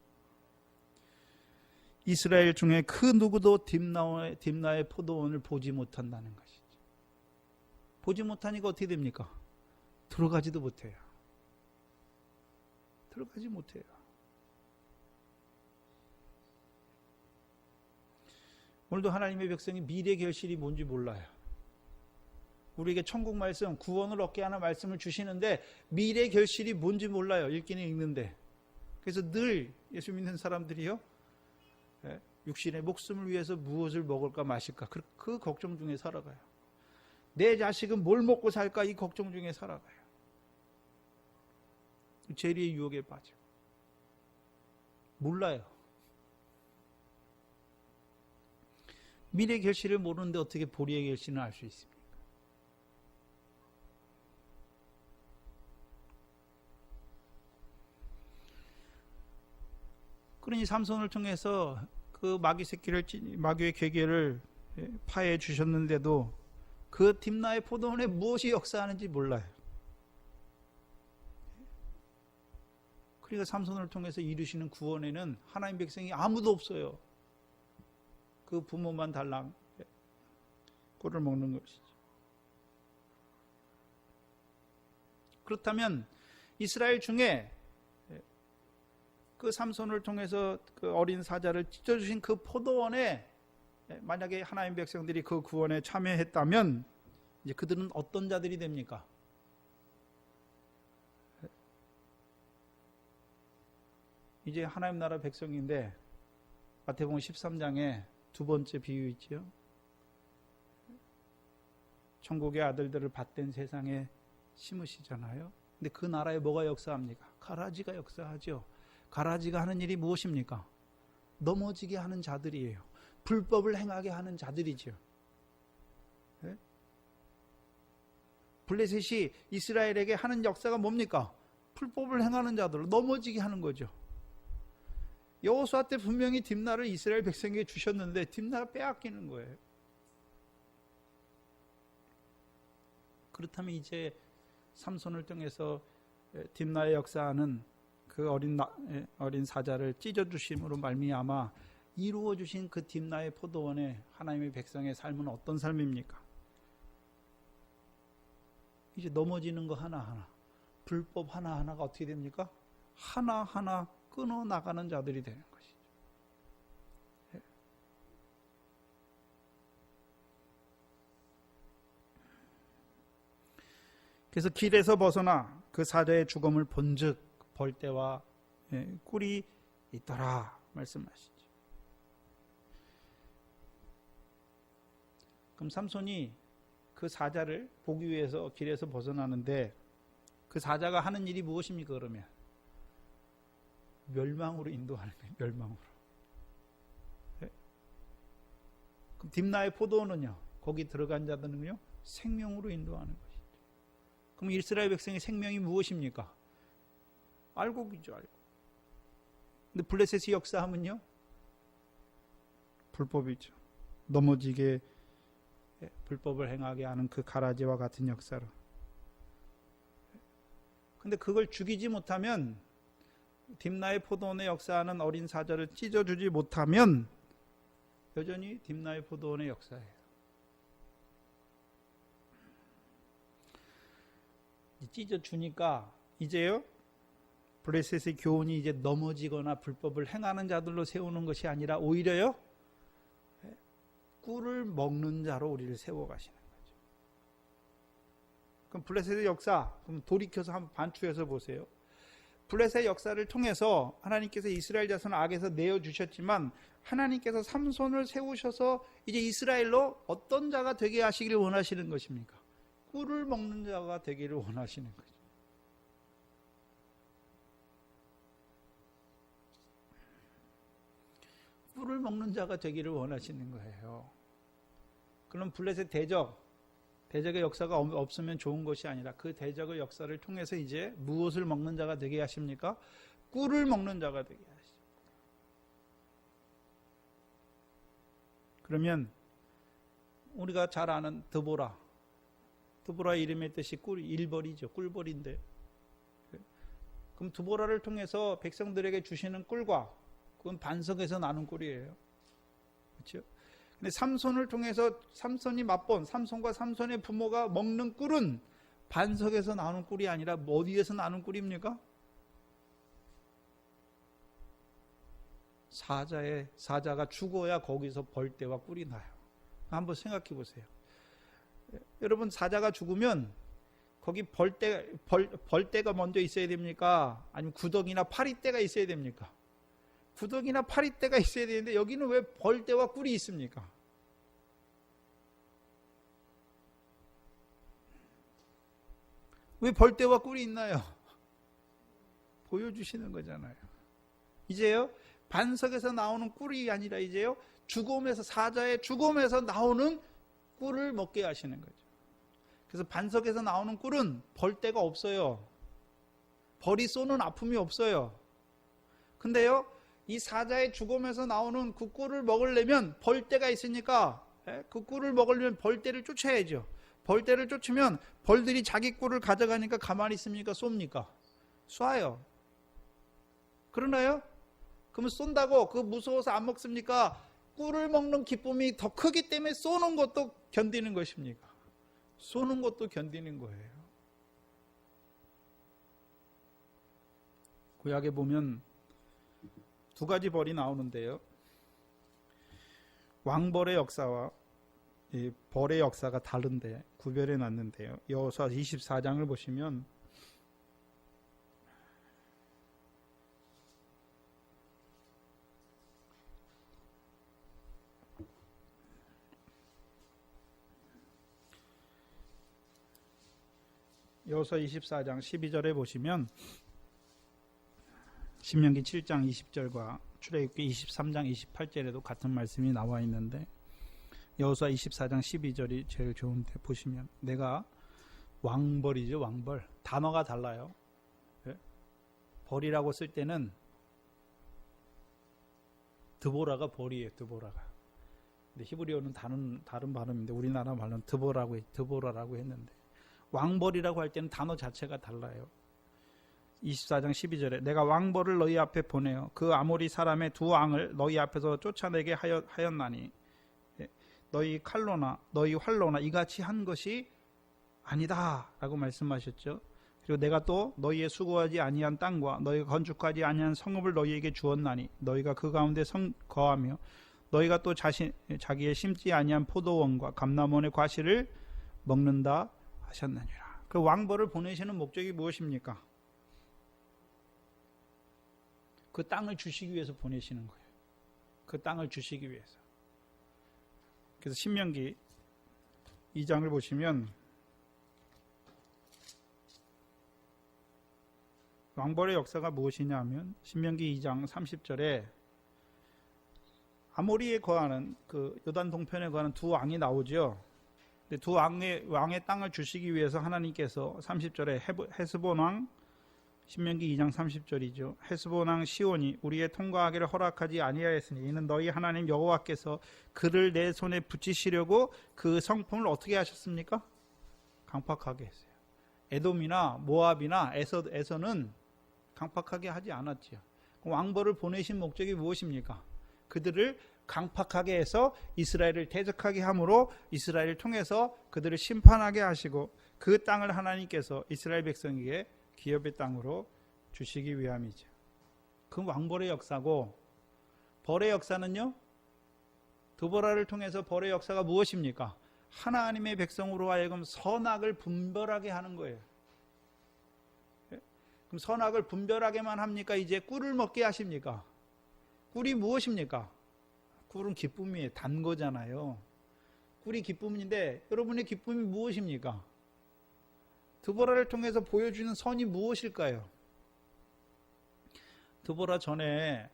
이스라엘 중에 그 누구도 딥나의 포도원을 보지 못한다는 것이죠. 보지 못하니까 어떻게 됩니까? 들어가지도 못해요. 들어가지 못해요. 오늘도 하나님의 백성이 미래 결실이 뭔지 몰라요. 우리에게 천국 말씀, 구원을 얻게 하는 말씀을 주시는데 미래 결실이 뭔지 몰라요. 읽기는 읽는데. 그래서 늘 예수 믿는 사람들이요, 육신의 목숨을 위해서 무엇을 먹을까 마실까 그 걱정 중에 살아가요. 내 자식은 뭘 먹고 살까 이 걱정 중에 살아가요. 재리의 유혹에 빠져. 몰라요. 미래 결실을 모르는데 어떻게 보리의 결실을 알 수 있습니까? 그러니 삼손을 통해서 그 마귀의 괴계를 파해 주셨는데도 그 딥나의 포도원에 무엇이 역사하는지 몰라요. 그러니까 삼손을 통해서 이루시는 구원에는 하나님 백성이 아무도 없어요. 그 부모만 달랑 꼴을 먹는 것이죠. 그렇다면 이스라엘 중에 그 삼손을 통해서 그 어린 사자를 찢어주신 그 포도원에 만약에 하나님 백성들이 그 구원에 참여했다면 이제 그들은 어떤 자들이 됩니까? 이제 하나님 나라 백성인데 마태복음 13장에 두 번째 비유 있죠. 천국의 아들들을 밭된 세상에 심으시잖아요. 근데 그 나라에 뭐가 역사합니까? 가라지가 역사하죠. 가라지가 하는 일이 무엇입니까? 넘어지게 하는 자들이에요. 불법을 행하게 하는 자들이죠. 네? 블레셋이 이스라엘에게 하는 역사가 뭡니까? 불법을 행하는 자들을 넘어지게 하는 거죠. 여호수아 때 분명히 딥나를 이스라엘 백성에게 주셨는데 딥나를 빼앗기는 거예요. 그렇다면 이제 삼손을 통해서 딥나의 역사하는 그 어린 사자를 찢어주심으로 말미암아 이루어 주신 그 딥나의 포도원에 하나님의 백성의 삶은 어떤 삶입니까? 이제 넘어지는 거 하나하나, 불법 하나하나가 어떻게 됩니까? 하나하나 끊어 나가는 자들이 되는 것이죠. 그래서 길에서 벗어나 그 사자의 죽음을 본즉 벌떼와 꿀이 있더라 말씀하시죠. 그럼 삼손이 그 사자를 보기 위해서 길에서 벗어나는데 그 사자가 하는 일이 무엇입니까? 그러면 멸망으로 인도하는 거예요. 멸망으로. 그럼 딥나의 포도원은요, 거기 들어간 자들은요 생명으로 인도하는 것이죠. 그럼 이스라엘 백성의 생명이 무엇입니까? 알곡이죠. 알곡. 근데 블레셋의 역사하면요 불법이죠. 넘어지게 불법을 행하게 하는 그 가라지와 같은 역사로. 근데 그걸 죽이지 못하면, 딥나의 포도원의 역사하는 어린 사자를 찢어주지 못하면 여전히 딥나의 포도원의 역사예요. 찢어주니까 이제요 블레셋의 교훈이 이제 넘어지거나 불법을 행하는 자들로 세우는 것이 아니라 오히려요 꿀을 먹는 자로 우리를 세워가시는 거죠. 그럼 블레셋의 역사, 그럼 돌이켜서 한번 반추해서 보세요. 블레셋의 역사를 통해서 하나님께서 이스라엘 자손을 악에서 내어주셨지만 하나님께서 삼손을 세우셔서 이제 이스라엘로 어떤 자가 되게 하시기를 원하시는 것입니까? 꿀을 먹는 자가 되기를 원하시는 거죠. 꿀을 먹는 자가 되기를 원하시는 거예요. 그럼 블레셋 대적의 역사가 없으면 좋은 것이 아니라 그 대적의 역사를 통해서 이제 무엇을 먹는 자가 되게 하십니까? 꿀을 먹는 자가 되게 하시죠. 그러면 우리가 잘 아는 드보라의 이름의 뜻이 일벌이죠. 꿀벌인데, 그럼 드보라를 통해서 백성들에게 주시는 꿀과 그건 반석에서 나는 꿀이에요. 그렇죠? 근데 삼손을 통해서 삼손이 맛본, 삼손과 삼손의 부모가 먹는 꿀은 반석에서 나오는 꿀이 아니라 어디에서 나는 꿀입니까? 사자가 죽어야 거기서 벌떼와 꿀이 나요. 한번 생각해 보세요. 여러분, 사자가 죽으면 거기 벌떼가 먼저 있어야 됩니까? 아니면 구덩이나 파리떼가 있어야 됩니까? 구덩이나 파리떼가 있어야 되는데 여기는 왜 벌떼와 꿀이 있습니까? 왜 벌떼와 꿀이 있나요? 보여주시는 거잖아요. 이제요 반석에서 나오는 꿀이 아니라 이제요 사자의 죽음에서 나오는 꿀을 먹게 하시는 거죠. 그래서 반석에서 나오는 꿀은 벌떼가 없어요. 벌이 쏘는 아픔이 없어요. 근데요 이 사자의 죽음에서 나오는 그 꿀을 먹으려면 벌떼가 있으니까, 그 꿀을 먹으려면 벌떼를 쫓아야죠. 벌떼를 쫓으면 벌들이 자기 꿀을 가져가니까 가만히 있습니까? 쏩니까? 쏴요. 그러나요? 그러면 쏜다고 그 무서워서 안 먹습니까? 꿀을 먹는 기쁨이 더 크기 때문에 쏘는 것도 견디는 것입니까? 쏘는 것도 견디는 거예요. 구약에 보면 두 가지 벌이 나오는데요. 왕벌의 역사와 이 벌의 역사가 다른데 구별해 놨는데요. 여호수아 24장을 보시면 여호수아 24장 12절에 보시면 신명기 7장 20절과 출애굽기 23장 28절에도 같은 말씀이 나와 있는데 여호수아 24장 12절이 제일 좋은데 보시면 내가 왕벌이죠. 왕벌. 단어가 달라요. 벌이라고 쓸 때는 드보라가 벌이에요. 드보라가. 근데 히브리어는 다른 발음인데 우리나라 말로는 드보라라고 했는데 왕벌이라고 할 때는 단어 자체가 달라요. 24장 12절에 내가 왕벌을 너희 앞에 보내어 그 아모리 사람의 두 왕을 너희 앞에서 쫓아내게 하였나니 너희 칼로나 너희 활로나 이같이 한 것이 아니다 라고 말씀하셨죠. 그리고 내가 또 너희의 수고하지 아니한 땅과 너희가 건축하지 아니한 성읍을 너희에게 주었나니 너희가 그 가운데 거하며 너희가 또 자기의 심지 아니한 포도원과 감람원의 과실을 먹는다 하셨느니라. 그 왕벌을 보내시는 목적이 무엇입니까? 그 땅을 주시기 위해서 보내시는 거예요. 그 땅을 주시기 위해서. 그래서 신명기 2장을 보시면 왕벌의 역사가 무엇이냐 하면 신명기 2장 30절에 아모리에 거하는 그 요단 동편에 거하는 두 왕이 나오죠. 근데 두 왕의 땅을 주시기 위해서 하나님께서 30절에 헤스본 왕 신명기 2장 30절이죠. 헤스본 왕 시온이 우리의 통과하기를 허락하지 아니하였으니 이는 너희 하나님 여호와께서 그를 내 손에 붙이시려고 그 성품을 어떻게 하셨습니까? 강팍하게 했어요. 에돔이나 모압이나 에서는 강팍하게 하지 않았지요. 왕벌을 보내신 목적이 무엇입니까? 그들을 강팍하게 해서 이스라엘을 대적하게 함으로 이스라엘을 통해서 그들을 심판하게 하시고 그 땅을 하나님께서 이스라엘 백성에게 기업의 땅으로 주시기 위함이죠. 그 왕벌의 역사고 벌의 역사는요. 드보라를 통해서 벌의 역사가 무엇입니까? 하나님의 백성으로 하여금 선악을 분별하게 하는 거예요. 그럼 선악을 분별하게만 합니까? 이제 꿀을 먹게 하십니까? 꿀이 무엇입니까? 꿀은 기쁨이에요. 단 거잖아요. 꿀이 기쁨인데 여러분의 기쁨이 무엇입니까? 드보라를 통해서 보여주는 선이 무엇일까요? 드보라 전에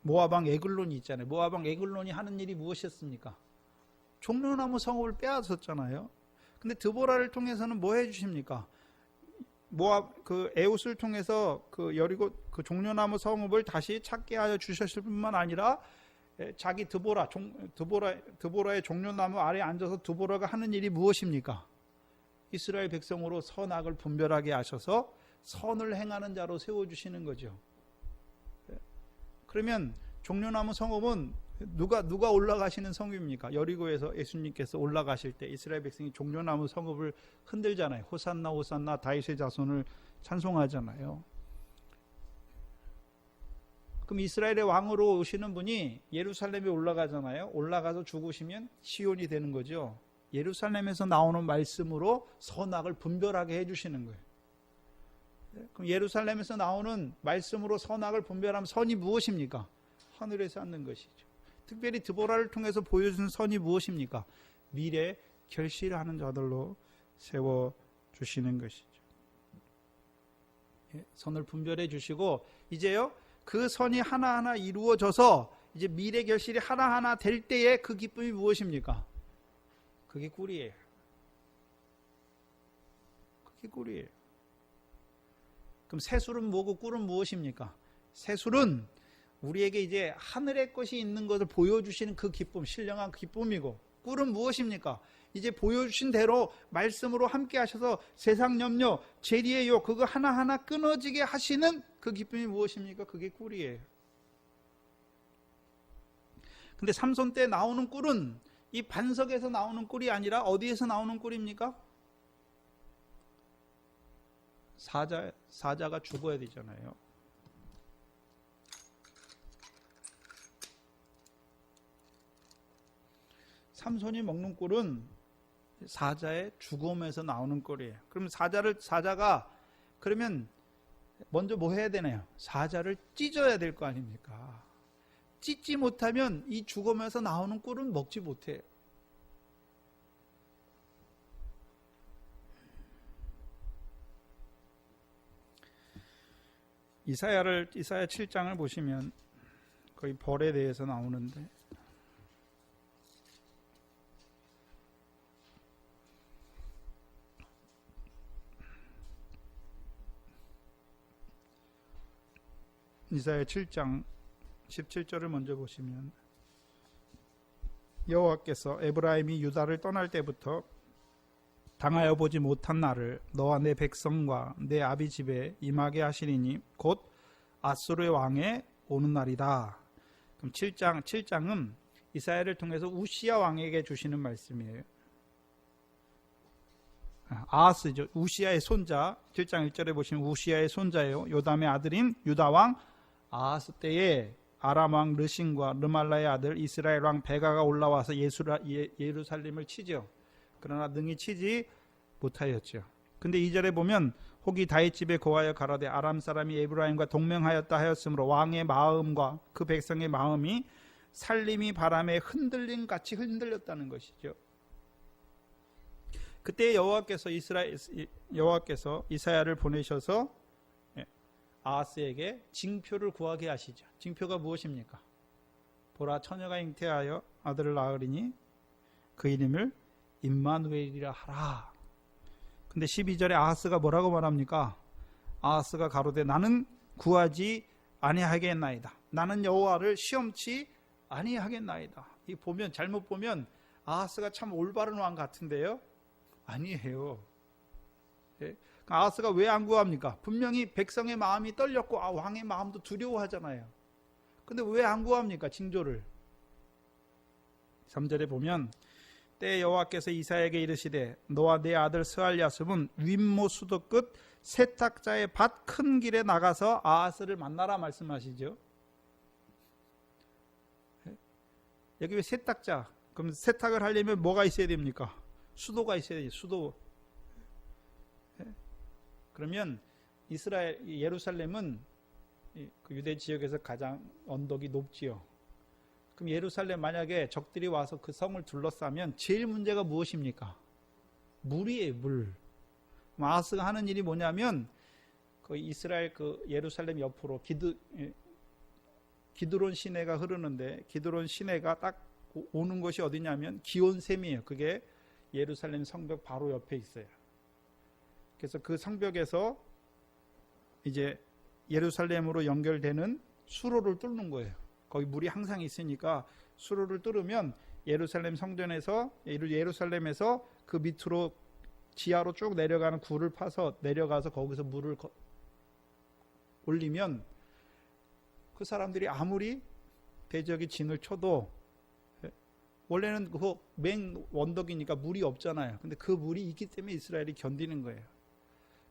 모압 왕 에글론이 있잖아요. 모압 왕 에글론이 하는 일이 무엇이었습니까? 종려나무 성읍을 빼앗았잖아요. 근데 드보라를 통해서는 뭐 해주십니까? 모압 그 에웃을 통해서 그 여리고 그 종려나무 성읍을 다시 찾게 하여 주셨을 뿐만 아니라 자기 드보라의 종려나무 아래에 앉아서 드보라가 하는 일이 무엇입니까? 이스라엘 백성으로 선악을 분별하게 하셔서 선을 행하는 자로 세워주시는 거죠. 그러면 종려나무 성읍은 누가 올라가시는 성읍입니까? 여리고에서 예수님께서 올라가실 때 이스라엘 백성이 종려나무 성읍을 흔들잖아요. 호산나 호산나 다윗의 자손을 찬송하잖아요. 그럼 이스라엘의 왕으로 오시는 분이 예루살렘에 올라가잖아요. 올라가서 죽으시면 시온이 되는 거죠. 예루살렘에서 나오는 말씀으로 선악을 분별하게 해주시는 거예요. 그럼 예루살렘에서 나오는 말씀으로 선악을 분별하면 선이 무엇입니까? 하늘에서 앉는 것이죠. 특별히 드보라를 통해서 보여주는 선이 무엇입니까? 미래 결실하는 자들로 세워주시는 것이죠. 선을 분별해 주시고 이제요 그 선이 하나하나 이루어져서 이제 미래 결실이 하나하나 될 때에 그 기쁨이 무엇입니까? 그게 꿀이에요. 그게 꿀이에요. 그럼 새술은 뭐고 꿀은 무엇입니까? 새술은 우리에게 이제 하늘의 것이 있는 것을 보여주시는 그 기쁨, 신령한 기쁨이고, 꿀은 무엇입니까? 이제 보여주신 대로 말씀으로 함께 하셔서 세상 염려, 재리의 욕 그거 하나하나 끊어지게 하시는 그 기쁨이 무엇입니까? 그게 꿀이에요. 근데 삼손 때 나오는 꿀은 이 반석에서 나오는 꿀이 아니라 어디에서 나오는 꿀입니까? 사자가 죽어야 되잖아요. 삼손이 먹는 꿀은 사자의 죽음에서 나오는 꿀이에요. 그럼 사자가 그러면 먼저 뭐 해야 되나요? 사자를 찢어야 될 거 아닙니까? 찢지 못하면 이 죽음에서 나오는 꿀은 먹지 못해요. 이사야 7장을 보시면 거의 벌에 대해서 나오는데 이사야 7장 17절을 먼저 보시면 여호와께서 에브라임이 유다를 떠날 때부터 당하여 보지 못한 날을 너와 내 백성과 내 아비 집에 임하게 하시리니 곧 아수르의 왕에 오는 날이다. 그럼 7장은 이사야를 통해서 우시야 왕에게 주시는 말씀이에요. 아하스죠. 우시야의 손자. 7장 1절에 보시면 우시야의 손자예요. 요담의 아들인 유다 왕 아하스 때에 아람 왕 르신과 르말라의 아들 이스라엘 왕 베가가 올라와서 예루살렘을 치죠. 그러나 능히 치지 못하였죠. 근데 2절에 보면 혹이 다윗 집에 고하여 가라되 아람 사람이 에브라임과 동맹하였다 하였으므로 왕의 마음과 그 백성의 마음이 살림이 바람에 흔들림 같이 흔들렸다는 것이죠. 그때 여호와께서 이사야를 보내셔서 아하스에게 징표를 구하게 하시죠. 징표가 무엇입니까? 보라, 처녀가 잉태하여 아들을 낳으리니 그 이름을 임마누엘이라 하라. 근데 12절에 아하스가 뭐라고 말합니까? 아하스가 가로되 나는 구하지 아니하겠나이다. 나는 여호와를 시험치 아니하겠나이다. 이 보면 잘못 보면 아하스가 참 올바른 왕 같은데요. 아니에요. 예? 아하스가 왜 안 구합니까? 분명히 백성의 마음이 떨렸고 왕의 마음도 두려워하잖아요. 근데 왜 안 구합니까? 징조를. 3절에 보면 때 여호와께서 이사야에게 이르시되 너와 내 아들 스알야습은 윗모 수도 끝 세탁자의 밭 큰 길에 나가서 아하스를 만나라 말씀하시죠. 여기 왜 세탁자? 그럼 세탁을 하려면 뭐가 있어야 됩니까? 수도가 있어야 돼요. 수도. 그러면 예루살렘은 그 유대 지역에서 가장 언덕이 높지요. 그럼 예루살렘 만약에 적들이 와서 그 성을 둘러싸면 제일 문제가 무엇입니까? 물이에요, 물. 아하스가 하는 일이 뭐냐면 그 이스라엘 그 예루살렘 옆으로 기드론 시내가 흐르는데 기드론 시내가 딱 오는 곳이 어디냐면 기온샘이에요. 그게 예루살렘 성벽 바로 옆에 있어요. 그래서 그 성벽에서 이제 예루살렘으로 연결되는 수로를 뚫는 거예요. 거기 물이 항상 있으니까 수로를 뚫으면 예루살렘 성전에서 예루살렘에서 그 밑으로 지하로 쭉 내려가는 굴을 파서 내려가서 거기서 물을 올리면 그 사람들이 아무리 대적이 진을 쳐도 원래는 그 맹 원덕이니까 물이 없잖아요. 근데 그 물이 있기 때문에 이스라엘이 견디는 거예요.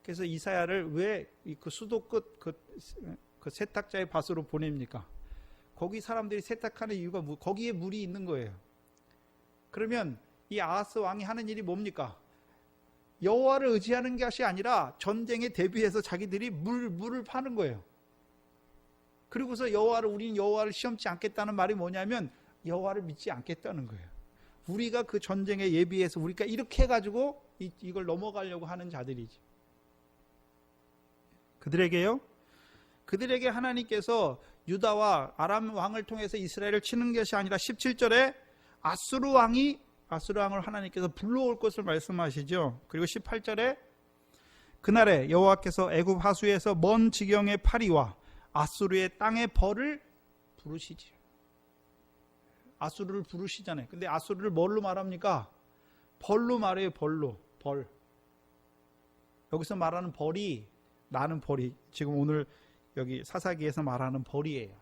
그래서 이사야를 왜 그 수도 끝 그 세탁자의 밭으로 보냅니까? 거기 사람들이 세탁하는 이유가 거기에 물이 있는 거예요. 그러면 이 아하스 왕이 하는 일이 뭡니까? 여호와를 의지하는 것이 아니라 전쟁에 대비해서 자기들이 물을 파는 거예요. 그리고서 우리는 여호와를 시험치 않겠다는 말이 뭐냐면 여호와를 믿지 않겠다는 거예요. 우리가 그 전쟁에 예비해서 우리가 이렇게 해가지고 이걸 넘어가려고 하는 자들이지. 그들에게 하나님께서 유다와 아람 왕을 통해서 이스라엘을 치는 것이 아니라 17절에 아수르 왕을 하나님께서 불러올 것을 말씀하시죠. 그리고 18절에 그날에 여호와께서 애굽 하수에서 먼 지경의 파리와 아수르의 땅의 벌을 부르시지. 아수르를 부르시잖아요. 근데 아수르를 뭘로 말합니까? 벌로 말해요. 벌. 여기서 말하는 벌이 나는 벌이 지금 오늘 여기 사사기에서 말하는 벌이에요.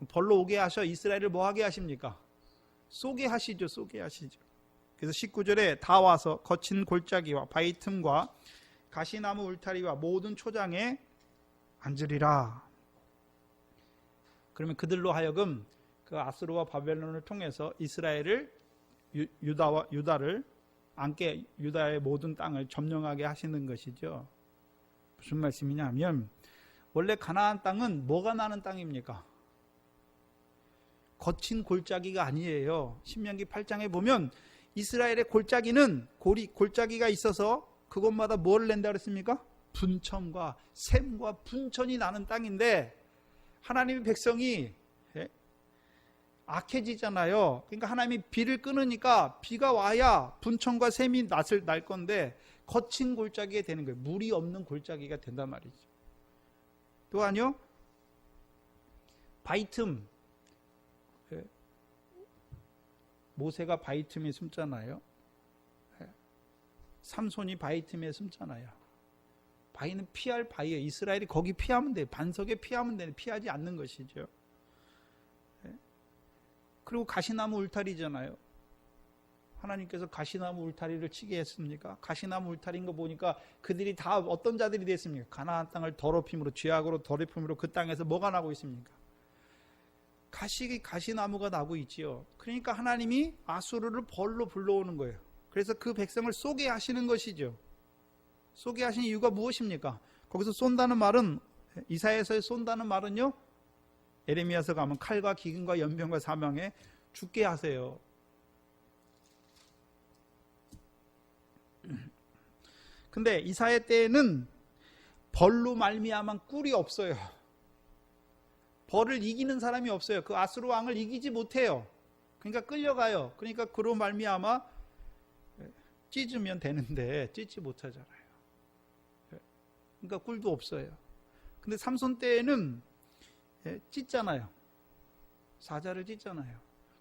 벌로 오게 하셔 이스라엘을 뭐 하게 하십니까? 쏘게 하시죠. 그래서 19절에 다 와서 거친 골짜기와 바위 틈과 가시나무 울타리와 모든 초장에 앉으리라. 그러면 그들로 하여금 그 아수르와 바벨론을 통해서 이스라엘을 유다를 앉게 유다의 모든 땅을 점령하게 하시는 것이죠. 무슨 말씀이냐면 원래 가나안 땅은 뭐가 나는 땅입니까? 거친 골짜기가 아니에요. 신명기 8장에 보면 이스라엘의 골짜기가 있어서 그곳마다 뭘 낸다 그랬습니까? 분천과 샘과 분천이 나는 땅인데 하나님의 백성이 악해지잖아요. 그러니까 하나님이 비를 끊으니까 비가 와야 분천과 샘이 날 건데 거친 골짜기가 되는 거예요. 물이 없는 골짜기가 된단 말이죠. 또한요, 바위 틈, 모세가 바위 틈에 숨잖아요. 삼손이 바위 틈에 숨잖아요. 바위는 피할 바위예요. 이스라엘이 거기 피하면 돼요. 반석에 피하면 돼요. 피하지 않는 것이죠. 그리고 가시나무 울타리잖아요. 하나님께서 가시나무 울타리를 치게 했습니까? 가시나무 울타리인 거 보니까 그들이 다 어떤 자들이 됐습니까? 가나안 땅을 더럽힘으로, 죄악으로 더럽힘으로 그 땅에서 뭐가 나고 있습니까? 가시나무가 나고 있지요. 그러니까 하나님이 아수르를 벌로 불러오는 거예요. 그래서 그 백성을 쏘게 하시는 것이죠. 쏘게 하신 이유가 무엇입니까? 거기서 쏜다는 말은, 이사야서에 쏜다는 말은요, 에레미야서 가면 칼과 기근과 연병과 사망에 죽게 하세요. 근데 이사야 때에는 벌로 말미암은 꿀이 없어요. 벌을 이기는 사람이 없어요. 그 아수르 왕을 이기지 못해요. 그러니까 끌려가요. 그러니까 그로 말미암아 찢으면 되는데 찢지 못하잖아요. 그러니까 꿀도 없어요. 근데 삼손 때에는 찢잖아요. 사자를 찢잖아요.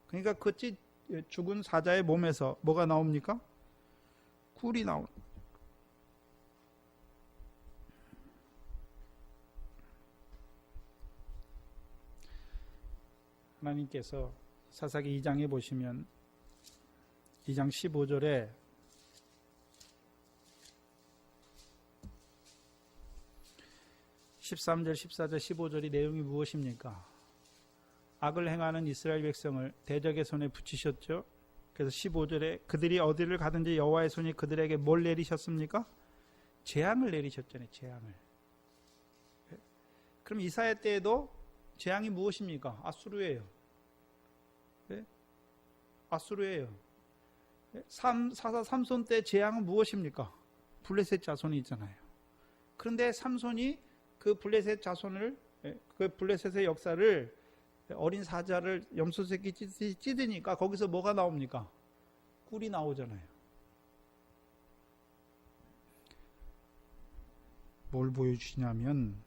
그러니까 그 죽은 사자의 몸에서 뭐가 나옵니까? 꿀이 나오는 거예요. 하나님께서 사사기 2장에 보시면 2장 15절에 (13절) (14절) (15절이) 내용이 무엇입니까? 악을 행하는 이스라엘 백성을 대적의 손에 붙이셨죠. 그래서 15절에 그들이 어디를 가든지 여호와의 손이 그들에게 뭘 내리셨습니까? 재앙을 내리셨잖아요. 재앙을. 그럼 이사야 때에도 재앙이 무엇입니까? 아수르예요. 네? 아수르예요. 사사 삼손 때 재앙은 무엇입니까? 블레셋 자손이 있잖아요. 그런데 삼손이 그 블레셋 자손을, 그 블레셋의 역사를, 어린 사자를 염소 새끼 찢으니까 거기서 뭐가 나옵니까? 꿀이 나오잖아요. 뭘 보여주시냐면,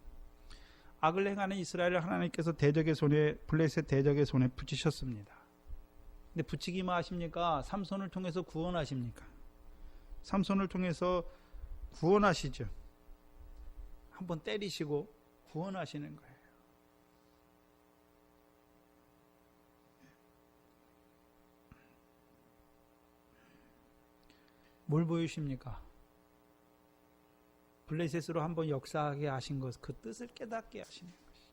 악을 행하는 이스라엘을 하나님께서 대적의 손에, 블레셋 대적의 손에 붙이셨습니다. 근데 붙이기만 하십니까? 삼손을 통해서 구원하십니까? 삼손을 통해서 구원하시죠. 한번 때리시고 구원하시는 거예요. 뭘 보여주십니까? 블레셋으로 한번 역사하게 하신 것, 그 뜻을 깨닫게 하시는 것이죠.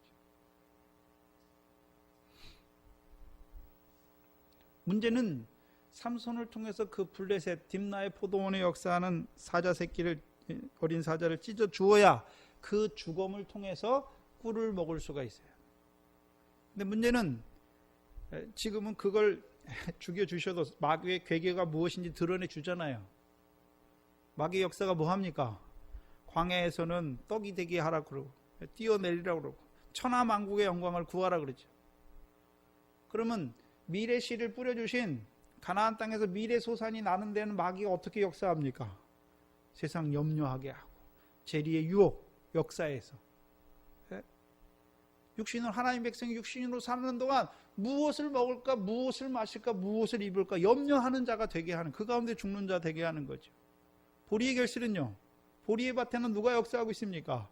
문제는 삼손을 통해서 그 블레셋 딥나의 포도원에 역사하는 사자 새끼를, 어린 사자를 찢어 주어야 그 죽음을 통해서 꿀을 먹을 수가 있어요. 근데 문제는 지금은 그걸 죽여주셔도 마귀의 괴계가 무엇인지 드러내 주잖아요. 마귀의 역사가 뭐합니까? 광야에서는 떡이 되게 하라 그러고, 뛰어내리라 그러고, 천하만국의 영광을 구하라 그러죠. 그러면 미래 씨를 뿌려주신 가나안 땅에서 미래 소산이 나는 데는 마귀가 어떻게 역사합니까? 세상 염려하게 하고, 재리의 유혹, 역사에서. 육신을, 하나님 백성이 육신으로 사는 동안 무엇을 먹을까, 무엇을 마실까, 무엇을 입을까 염려하는 자가 되게 하는, 그 가운데 죽는 자 되게 하는 거죠. 보리의 결실은요, 보리의 밭에는 누가 역사하고 있습니까?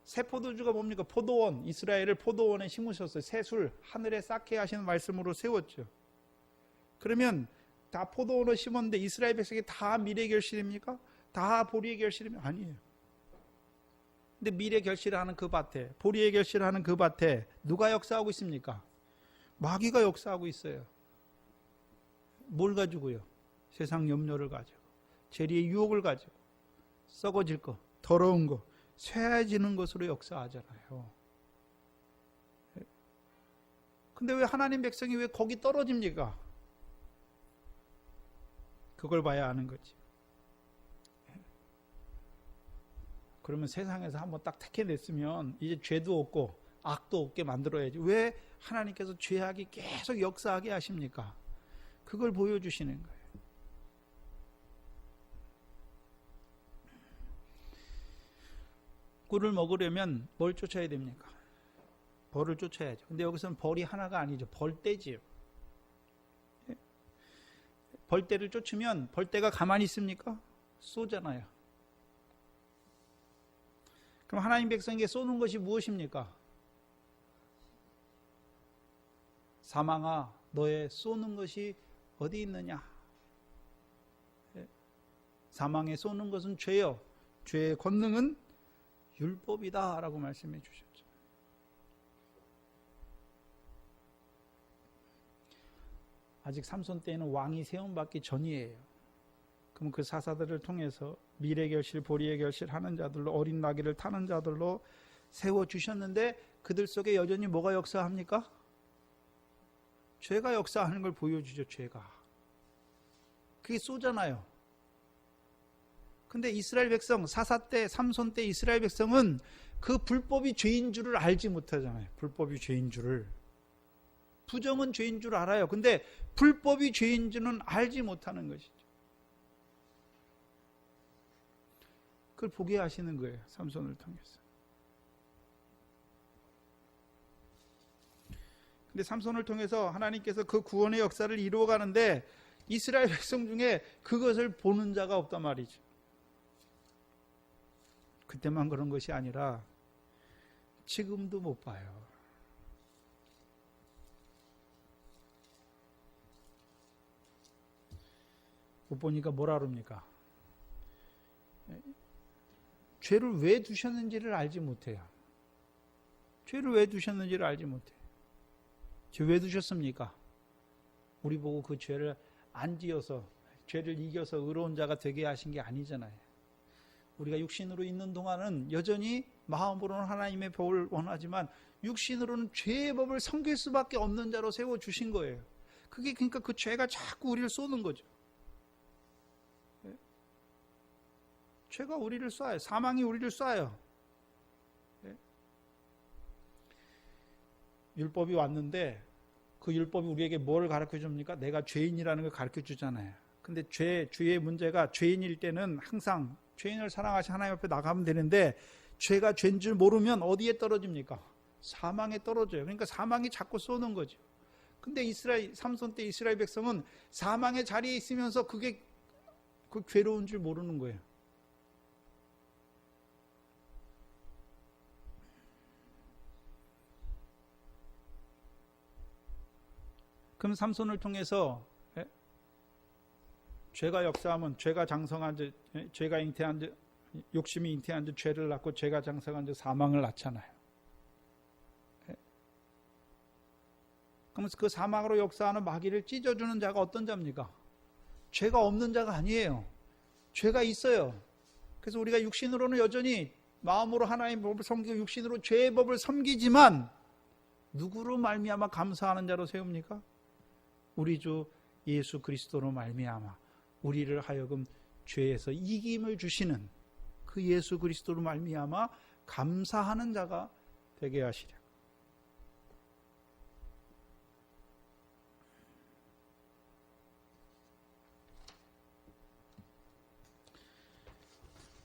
새 포도주가 뭡니까? 포도원, 이스라엘을 포도원에 심으셨어요. 새술, 하늘에 쌓게 하시는 말씀으로 세웠죠. 그러면 다 포도원을 심었는데 이스라엘 백성이 다 미래 결실입니까? 다 보리의 결실이면 아니에요. 근데 미래 결실을 하는 그 밭에, 보리의 결실을 하는 그 밭에 누가 역사하고 있습니까? 마귀가 역사하고 있어요. 뭘 가지고요? 세상 염려를 가지고, 재리의 유혹을 가지고, 썩어질 것, 더러운 것, 쇠해지는 것으로 역사하잖아요. 근데 왜 하나님 백성이 왜 거기 떨어집니까? 그걸 봐야 하는 거지. 그러면 세상에서 한번 딱 택해냈으면 이제 죄도 없고 악도 없게 만들어야지. 왜 하나님께서 죄악이 계속 역사하게 하십니까? 그걸 보여주시는 거예요. 꿀을 먹으려면 뭘 쫓아야 됩니까? 벌을 쫓아야죠. 근데 여기서는 벌이 하나가 아니죠. 벌떼지요. 벌떼를 쫓으면 벌떼가 가만히 있습니까? 쏘잖아요. 그럼 하나님 백성에게 쏘는 것이 무엇입니까? 사망아, 너의 쏘는 것이 어디 있느냐? 사망에 쏘는 것은 죄요. 죄의 권능은 율법이다 라고 말씀해 주셨죠. 아직 삼손 때에는 왕이 세움받기 전이에요. 그럼 그 사사들을 통해서 미래 결실, 보리의 결실 하는 자들로, 어린 나귀를 타는 자들로 세워주셨는데 그들 속에 여전히 뭐가 역사합니까? 죄가 역사하는 걸 보여주죠. 죄가. 그게 쏘잖아요. 근데 이스라엘 백성, 사사 때, 삼손 때 이스라엘 백성은 그 불법이 죄인 줄을 알지 못하잖아요. 불법이 죄인 줄을. 부정은 죄인 줄 알아요. 근데 불법이 죄인 줄은 알지 못하는 것이죠. 그걸 보게 하시는 거예요. 삼손을 통해서. 근데 삼손을 통해서 하나님께서 그 구원의 역사를 이루어가는데 이스라엘 백성 중에 그것을 보는 자가 없단 말이죠. 그때만 그런 것이 아니라 지금도 못 봐요. 못 보니까 뭐라 그럽니까? 죄를 왜 두셨는지를 알지 못해요. 죄를 왜 두셨는지를 알지 못해요. 죄 왜 두셨습니까? 우리 보고 그 죄를 안 지어서, 죄를 이겨서 의로운 자가 되게 하신 게 아니잖아요. 우리가 육신으로 있는 동안은 여전히 마음으로는 하나님의 법을 원하지만 육신으로는 죄의 법을 섬길 수밖에 없는 자로 세워주신 거예요. 그게 그러니까 그 죄가 자꾸 우리를 쏘는 거죠. 죄가 우리를 쏴요. 사망이 우리를 쏴요. 율법이 왔는데 그 율법이 우리에게 뭘 가르쳐 줍니까? 내가 죄인이라는 걸 가르쳐 주잖아요. 근데 죄의 문제가 죄인일 때는 항상 죄인을 사랑하신 하나님 앞에 나가면 되는데 죄가 죄인 줄 모르면 어디에 떨어집니까? 사망에 떨어져요. 그러니까 사망이 자꾸 쏘는 거죠. 근데 삼손 때 이스라엘 백성은 사망의 자리에 있으면서 그게 그 괴로운 줄 모르는 거예요. 그럼 삼손을 통해서 죄가 역사하면 죄가 장성한 즉 죄가 잉태한 즉 욕심이 잉태한 즉 죄를 낳고 죄가 장성한 즉 사망을 낳잖아요. 그러면서 그 사망으로 역사하는 마귀를 찢어주는 자가 어떤 자입니까? 죄가 없는 자가 아니에요. 죄가 있어요. 그래서 우리가 육신으로는 여전히 마음으로 하나님의 법을 섬기고 육신으로 죄의 법을 섬기지만 누구로 말미암아 감사하는 자로 세웁니까? 우리 주 예수 그리스도로 말미암아 우리를 하여금 죄에서 이김을 주시는 그 예수 그리스도로 말미암아 감사하는 자가 되게 하시려.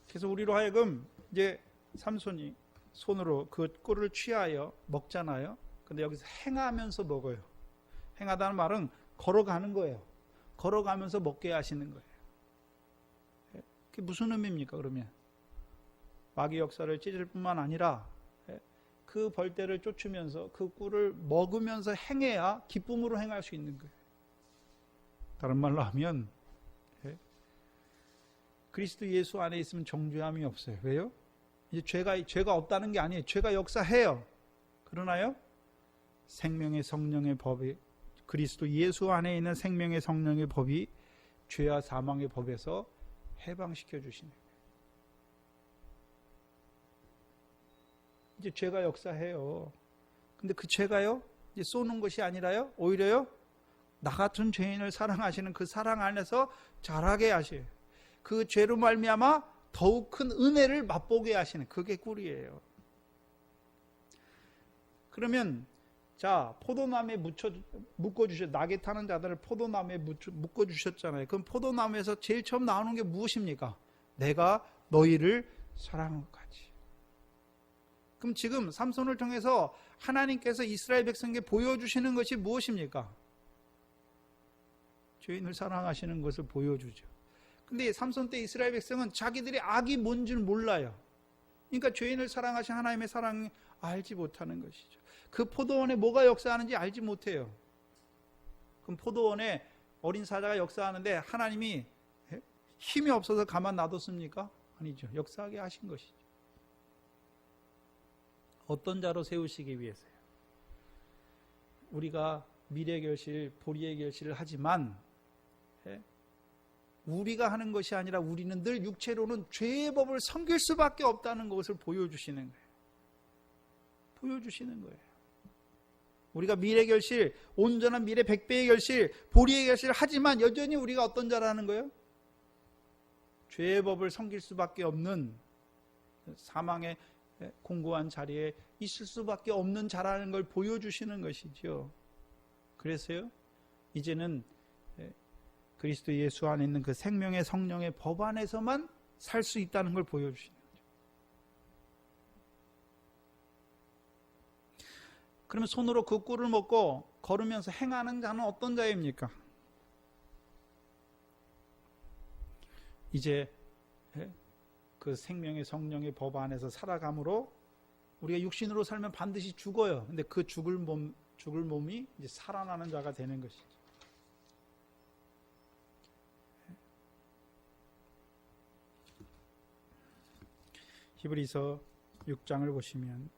그래서 우리로 하여금 이제 삼손이 손으로 그 꿀을 취하여 먹잖아요. 근데 여기서 행하면서 먹어요. 행하다는 말은 걸어가는 거예요. 걸어가면서 먹게 하시는 거예요. 그게 무슨 의미입니까? 그러면 마귀 역사를 찢을 뿐만 아니라 그 벌떼를 쫓으면서 그 꿀을 먹으면서 행해야 기쁨으로 행할 수 있는 거예요. 다른 말로 하면 그리스도 예수 안에 있으면 정죄함이 없어요. 왜요? 이제 죄가 없다는 게 아니에요. 죄가 역사해요. 그러나요? 생명의 성령의 법이 그리스도 예수 안에 있는 생명의 성령의 법이 죄와 사망의 법에서 해방시켜 주시는 거예요. 이제 죄가 역사해요. 근데 그 죄가요, 이제 쏘는 것이 아니라요, 오히려요, 나 같은 죄인을 사랑하시는 그 사랑 안에서 자라게 하셔요. 그 죄로 말미암아 더욱 큰 은혜를 맛보게 하시는 그게 꿀이에요. 그러면 자, 포도나무에 묶어주셨, 낙에 타는 자들을 포도나무에 묶어주셨잖아요. 그럼 포도나무에서 제일 처음 나오는 게 무엇입니까? 내가 너희를 사랑한 것 같이. 그럼 지금 삼손을 통해서 하나님께서 이스라엘 백성에게 보여주시는 것이 무엇입니까? 죄인을 사랑하시는 것을 보여주죠. 근데 삼손 때 이스라엘 백성은 자기들이 악이 뭔지를 몰라요. 그러니까 죄인을 사랑하신 하나님의 사랑을 알지 못하는 것이죠. 그 포도원에 뭐가 역사하는지 알지 못해요. 그럼 포도원에 어린 사자가 역사하는데 하나님이 힘이 없어서 가만 놔뒀습니까? 아니죠. 역사하게 하신 것이죠. 어떤 자로 세우시기 위해서요? 우리가 미래 결실, 보리의 결실을 하지만 우리가 하는 것이 아니라 우리는 늘 육체로는 죄의 법을 섬길 수밖에 없다는 것을 보여주시는 거예요. 보여주시는 거예요. 우리가 미래 결실, 온전한 미래 100배의 결실, 보리의 결실을 하지만 여전히 우리가 어떤 자라는 거예요? 죄의 법을 섬길 수밖에 없는 사망의 공고한 자리에 있을 수밖에 없는 자라는 걸 보여주시는 것이죠. 그래서요, 이제는 그리스도 예수 안에 있는 그 생명의 성령의 법 안에서만 살 수 있다는 걸 보여주시는 거죠. 그러면 손으로 그 꿀을 먹고 걸으면서 행하는 자는 어떤 자입니까? 이제 그 생명의 성령의 법 안에서 살아감으로 우리가 육신으로 살면 반드시 죽어요. 근데 그 죽을 몸이 이제 살아나는 자가 되는 것이죠. 히브리서 6장을 보시면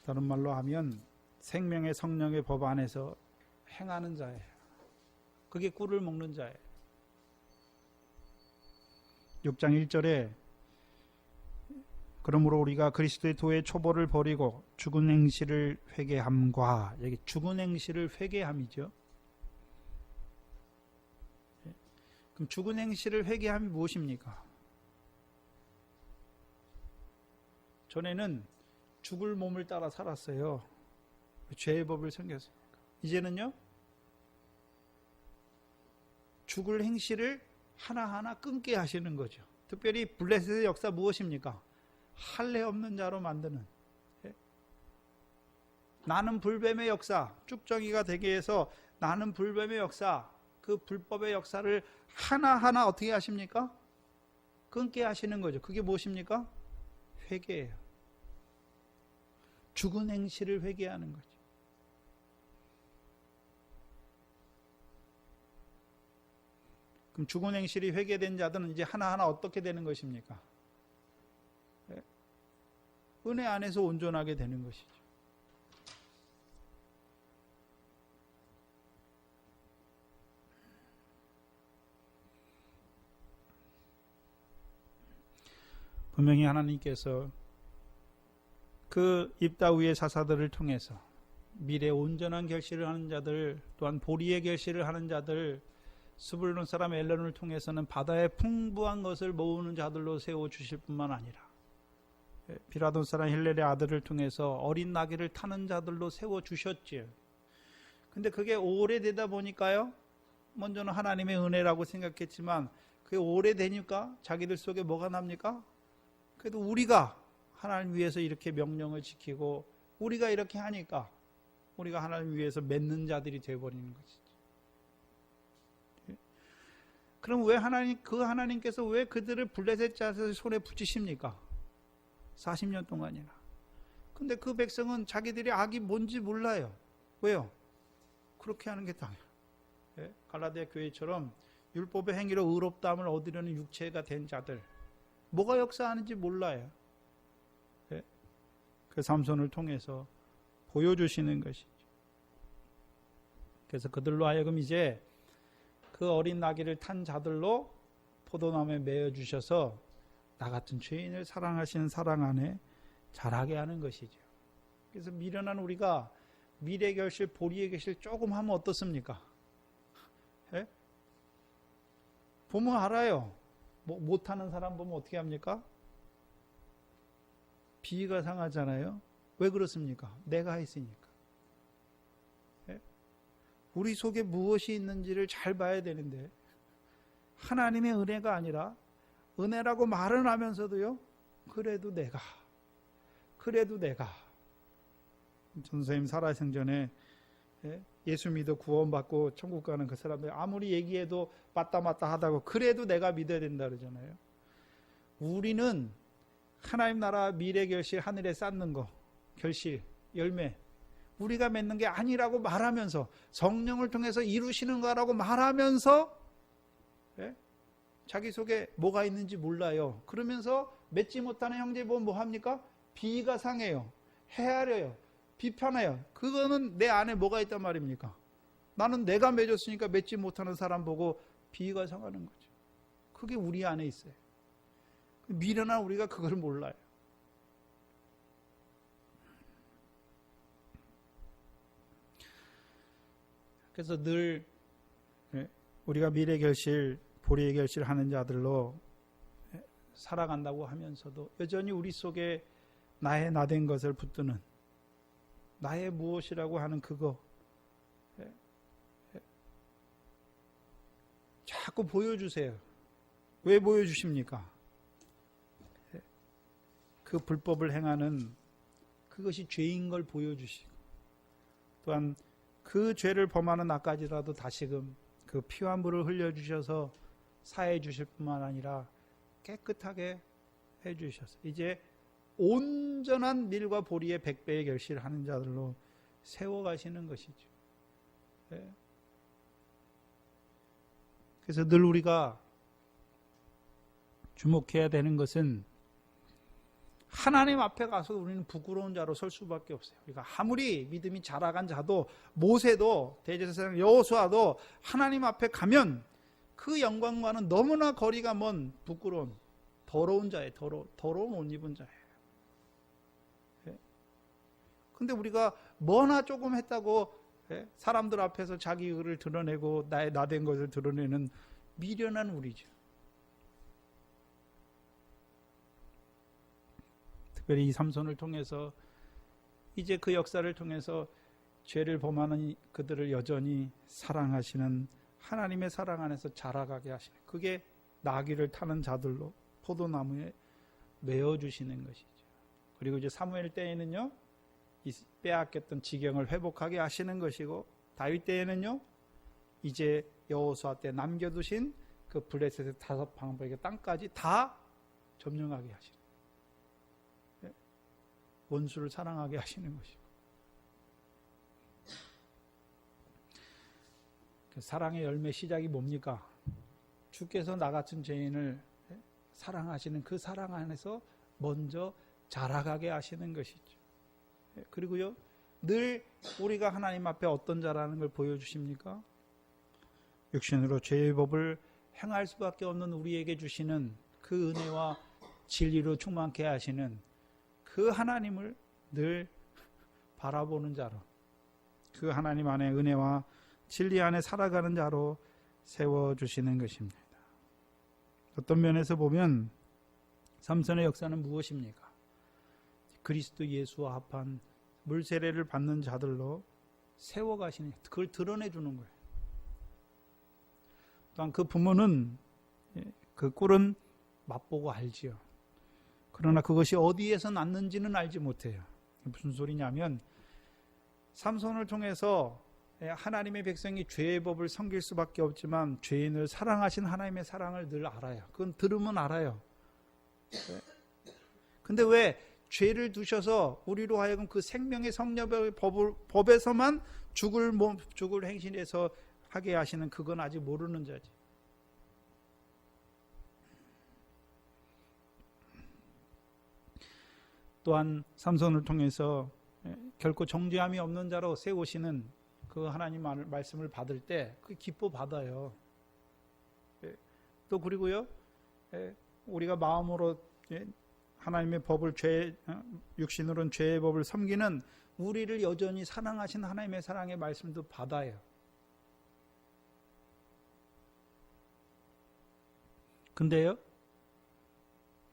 다른 말로 하면 생명의 성령의 법 안에서 행하는 자예요. 그게 꿀을 먹는 자예요. 6장 1절에 그러므로 우리가 그리스도의 도의 초보를 버리고 죽은 행실을 회개함과, 여기 죽은 행실을 회개함이죠. 그럼 죽은 행실을 회개함이 무엇입니까? 전에는 죽을 몸을 따라 살았어요. 죄의 법을 섬겼으니까. 이제는요, 죽을 행실을 하나하나 끊게 하시는 거죠. 특별히 블레셋의 역사 무엇입니까? 할례 없는 자로 만드는, 나는 불뱀의 역사, 쭉정이가 되게 해서 나는 불뱀의 역사, 그 불법의 역사를 하나하나 어떻게 하십니까? 끊게 하시는 거죠. 그게 무엇입니까? 회개예요. 죽은 행실을 회개하는 거죠. 그럼 죽은 행실이 회개된 자들은 이제 하나하나 어떻게 되는 것입니까? 은혜 안에서 온전하게 되는 것이죠. 분명히 하나님께서 그 입다위의 사사들을 통해서 미래 온전한 결실을 하는 자들, 또한 보리의 결실을 하는 자들, 스불론 사람 엘론을 통해서는 바다의 풍부한 것을 모으는 자들로 세워주실 뿐만 아니라 비라돈 사람 힐렐의 아들을 통해서 어린 나귀를 타는 자들로 세워주셨지요. 근데 그게 오래되다 보니까요, 먼저는 하나님의 은혜라고 생각했지만 그게 오래되니까 자기들 속에 뭐가 납니까? 그래도 우리가 하나님 위해서 이렇게 명령을 지키고 우리가 이렇게 하니까 우리가 하나님 위해서 맺는 자들이 되어버리는 것이죠. 그럼 왜 하나님께서 왜 그들을 블레셋 자들 손에 붙이십니까? 40년 동안이나. 근데 그 백성은 자기들이 악이 뭔지 몰라요. 왜요? 그렇게 하는 게 당연해요. 갈라디아 교회처럼 율법의 행위로 의롭다함을 얻으려는 육체가 된 자들, 뭐가 역사하는지 몰라요. 그 삼손을 통해서 보여주시는 것이죠. 그래서 그들로 하여금 이제 그 어린 나귀를 탄 자들로 포도나무에 매어 주셔서 나 같은 죄인을 사랑하시는 사랑 안에 자라게 하는 것이죠. 그래서 미련한 우리가 미래 결실, 보리의 결실 조금 하면 어떻습니까? 보면 알아요. 못하는 사람 보면 어떻게 합니까? 비위가 상하잖아요. 왜 그렇습니까? 내가 했으니까. 우리 속에 무엇이 있는지를 잘 봐야 되는데 하나님의 은혜가 아니라 은혜라고 말은 하면서도요, 그래도 내가 전선생님 살아생전에 예수 믿어 구원받고 천국 가는 그 사람들 아무리 얘기해도 맞다 하다고 그래도 내가 믿어야 된다 그러잖아요. 우리는 하나님 나라 미래 결실 하늘에 쌓는 거 결실 열매 우리가 맺는 게 아니라고 말하면서 성령을 통해서 이루시는 거라고 말하면서 자기 속에 뭐가 있는지 몰라요. 그러면서 맺지 못하는 형제 보면 뭐 합니까? 비가 상해요. 헤아려요. 비판해요. 그거는 내 안에 뭐가 있단 말입니까? 나는 내가 맺었으니까 맺지 못하는 사람 보고 비가 상하는 거죠. 그게 우리 안에 있어요. 미련한 우리가 그걸 몰라요. 그래서 늘 우리가 미래 결실, 보리의 결실 하는 자들로 살아간다고 하면서도 여전히 우리 속에 나의 나된 것을 붙드는 나의 무엇이라고 하는 그거 자꾸 보여주세요. 왜 보여주십니까? 그 불법을 행하는 그것이 죄인 걸 보여주시고 또한 그 죄를 범하는 나까지라도 다시금 그 피와 물을 흘려주셔서 사해 주실 뿐만 아니라 깨끗하게 해주셔서 이제 온전한 밀과 보리의 100배의 결실을 하는 자들로 세워가시는 것이죠. 그래서 늘 우리가 주목해야 되는 것은 하나님 앞에 가서 우리는 부끄러운 자로 설 수밖에 없어요. 그러니까 아무리 믿음이 자라간 자도 모세도 대제사장 여호수아도 하나님 앞에 가면 그 영광과는 너무나 거리가 먼 부끄러운 더러운 자예요. 더러운 옷 입은 자예요. 근데 우리가 뭐나 조금 했다고 사람들 앞에서 자기 의를 드러내고 나의 나된 것을 드러내는 미련한 우리죠. 특별히 이 삼손을 통해서 이제 그 역사를 통해서 죄를 범하는 그들을 여전히 사랑하시는 하나님의 사랑 안에서 자라가게 하시는 그게 나귀를 타는 자들로 포도나무에 메어주시는 것이죠. 그리고 이제 사무엘 때에는요 이 빼앗겼던 지경을 회복하게 하시는 것이고 다윗 때에는요 이제 여호수아 때 남겨두신 그 블레셋의 5방백의 땅까지 다 점령하게 하시는 원수를 사랑하게 하시는 것이고 그 사랑의 열매 시작이 뭡니까? 주께서 나 같은 죄인을 사랑하시는 그 사랑 안에서 먼저 자라가게 하시는 것이죠. 그리고요 늘 우리가 하나님 앞에 어떤 자라는 걸 보여주십니까? 육신으로 죄의 법을 행할 수밖에 없는 우리에게 주시는 그 은혜와 진리로 충만케 하시는 그 하나님을 늘 바라보는 자로 그 하나님 안에 은혜와 진리 안에 살아가는 자로 세워주시는 것입니다. 어떤 면에서 보면 삼손의 역사는 무엇입니까? 그리스도 예수와 합한 물세례를 받는 자들로 세워가시는 그걸 드러내주는 거예요. 또한 그 부모는 그 꿀은 맛보고 알지요. 그러나 그것이 어디에서 났는지는 알지 못해요. 무슨 소리냐면 삼손을 통해서 하나님의 백성이 죄의 법을 섬길 수밖에 없지만 죄인을 사랑하신 하나님의 사랑을 늘 알아요. 그건 들으면 알아요. 근데 왜 죄를 두셔서 우리로 하여금 그 생명의 성령의 법에서만 죽을 행실에서 하게 하시는 그건 아직 모르는 자지. 또한 삼손을 통해서 결코 정죄함이 없는 자로 세우시는 그 하나님 말씀을 받을 때 그 기뻐 받아요. 또 그리고요 우리가 마음으로 하나님의 법을 육신으로는 죄의 법을 섬기는 우리를 여전히 사랑하신 하나님의 사랑의 말씀도 받아요. 근데요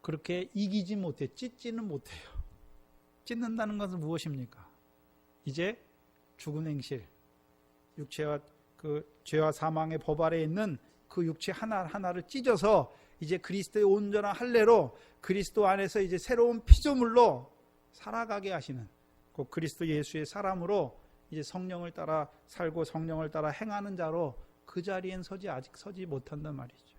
그렇게 이기지 못해 찢지는 못해요. 찢는다는 것은 무엇입니까? 이제 죽은 행실, 육체와 그 죄와 사망의 법 아래에 있는 그 육체 하나하나를 찢어서 이제 그리스도의 온전한 할례로 그리스도 안에서 이제 새로운 피조물로 살아가게 하시는 곧 그리스도 예수의 사람으로 이제 성령을 따라 살고 성령을 따라 행하는 자로 그 자리엔 아직 서지 못한단 말이죠.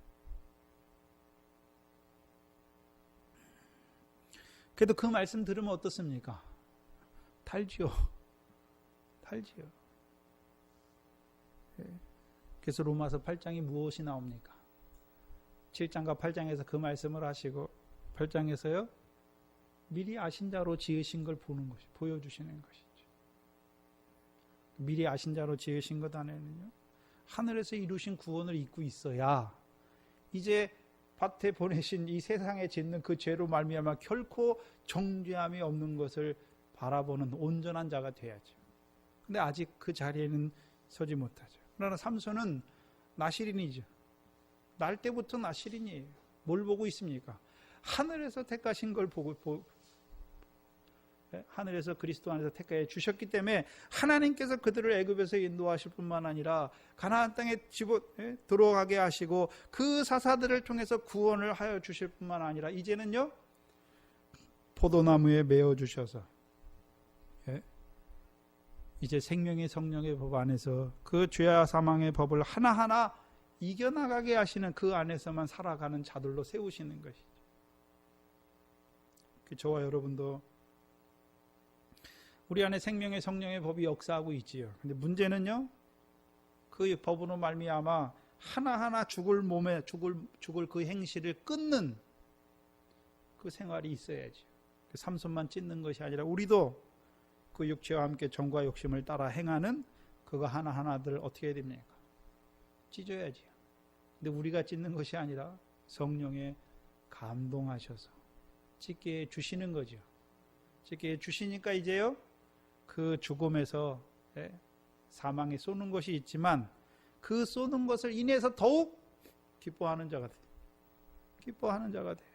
그래도 그 말씀 들으면 어떻습니까? 달지요. 달지요. 그래서 로마서 8장이 무엇이 나옵니까? 7장과 8장에서 그 말씀을 하시고 8장에서요 미리 아신 자로 지으신 걸 보여주시는 것이죠. 미리 아신 자로 지으신 것 안에는요 하늘에서 이루신 구원을 잊고 있어야 이제 밭에 보내신 이 세상에 짓는 그 죄로 말미암아 결코 정죄함이 없는 것을 바라보는 온전한 자가 돼야죠. 근데 아직 그 자리에는 서지 못하죠. 그러나 삼손은 나실인이죠. 날 때부터 나실인이에요. 뭘 보고 있습니까? 하늘에서 택하신 걸 보고 하늘에서 그리스도 안에서 택하여 주셨기 때문에 하나님께서 그들을 애굽에서 인도하실 뿐만 아니라 가나안 땅에 들어가게 하시고 그 사사들을 통해서 구원을 하여 주실 뿐만 아니라 이제는요 포도나무에 메어 주셔서 이제 생명의 성령의 법 안에서 그 죄와 사망의 법을 하나하나 이겨나가게 하시는 그 안에서만 살아가는 자들로 세우시는 것이죠. 저와 여러분도 우리 안에 생명의 성령의 법이 역사하고 있지요. 근데 문제는요, 그 법으로 말미암아 하나하나 죽을 몸에 죽을 그 행실을 끊는 그 생활이 있어야지. 그 삼손만 찢는 것이 아니라 우리도 그 육체와 함께 정과 욕심을 따라 행하는 그거 하나하나들 어떻게 해야 됩니까? 찢어야지. 근데 우리가 찢는 것이 아니라 성령에 감동하셔서 찢게 해 주시는 거죠. 찢게 해 주시니까 이제요, 그 죽음에서 사망에 쏘는 것이 있지만 그 쏘는 것을 인해서 더욱 기뻐하는 자가 돼요. 기뻐하는 자가 돼요.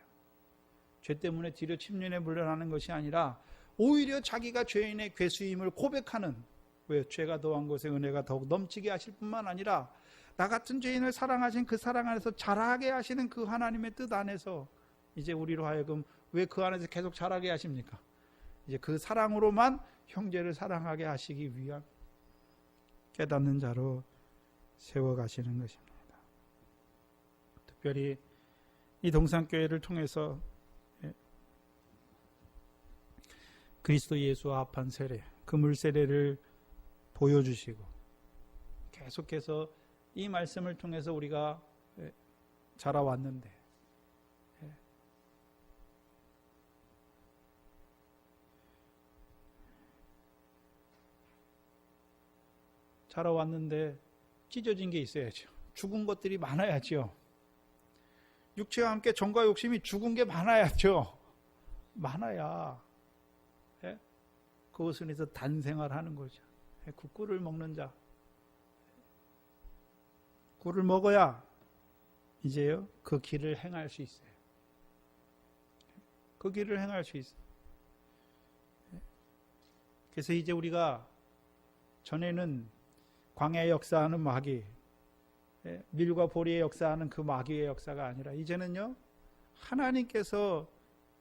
죄 때문에 뒤로 침륜에 물러나는 것이 아니라 오히려 자기가 죄인의 괴수임을 고백하는, 왜 죄가 더한 곳에 은혜가 더욱 넘치게 하실 뿐만 아니라 나 같은 죄인을 사랑하신 그 사랑 안에서 자라게 하시는 그 하나님의 뜻 안에서 이제 우리로 하여금 왜 그 안에서 계속 자라게 하십니까? 이제 그 사랑으로만 형제를 사랑하게 하시기 위한 깨닫는 자로 세워가시는 것입니다. 특별히 이 동산교회를 통해서 그리스도 예수와 합한 세례, 그 물세례를 보여주시고 계속해서 이 말씀을 통해서 우리가 자라왔는데 찢어진 게 있어야죠. 죽은 것들이 많아야죠. 육체와 함께 정과 욕심이 죽은 게 많아야죠. 많아야 그것을 해서 단생활하는 거죠. 그 꿀을 먹는 자, 꿀을 먹어야 이제요 그 길을 행할 수 있어요. 그 길을 행할 수 있어요. 그래서 이제 우리가 전에는 광야의 역사하는 마귀, 밀과 보리의 역사하는 그 마귀의 역사가 아니라 이제는요 하나님께서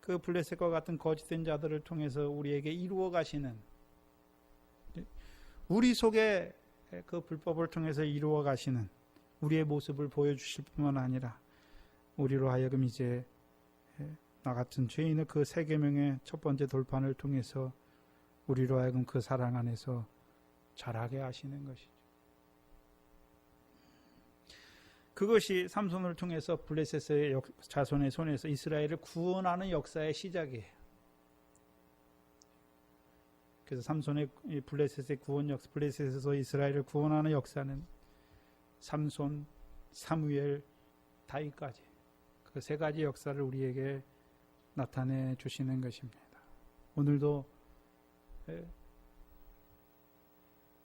그 블레셋과 같은 거짓된 자들을 통해서 우리에게 이루어 가시는, 우리 속에 그 불법을 통해서 이루어 가시는 우리의 모습을 보여주실 뿐만 아니라 우리로 하여금 이제 나 같은 죄인의 그 세 계명의 첫 번째 돌판을 통해서 우리로 하여금 그 사랑 안에서 자라게 하시는 것이죠. 그것이 삼손을 통해서 블레셋의 자손의 손에서 이스라엘을 구원하는 역사의 시작이에요. 그래서 삼손의 블레셋의 구원 역사, 블레셋에서 이스라엘을 구원하는 역사는 삼손, 사무엘, 다윗까지 그 세 가지 역사를 우리에게 나타내 주시는 것입니다. 오늘도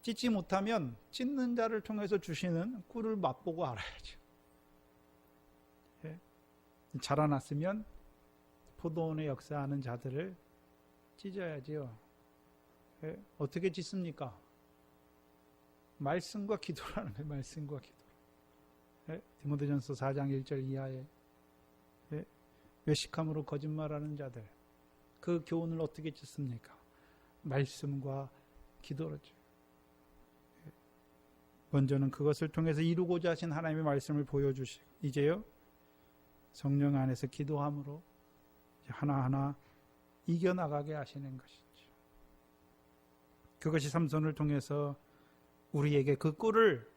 찢지 못하면 찢는 자를 통해서 주시는 꿀을 맛보고 알아야죠. 자라났으면 포도원의 역사하는 자들을 찢어야지요. 어떻게 찢습니까? 말씀과 기도라는 거예요. 말씀과 기도. 디모데전서 4장 1절 이하에 외식함으로 거짓말하는 자들, 그 교훈을 어떻게 찢습니까? 말씀과 기도로죠. 먼저는 그것을 통해서 이루고자 하신 하나님의 말씀을 보여주시고 이제요 성령 안에서 기도함으로 하나하나 이겨나가게 하시는 것이죠. 그것이 삼손을 통해서 우리에게 그 꿀을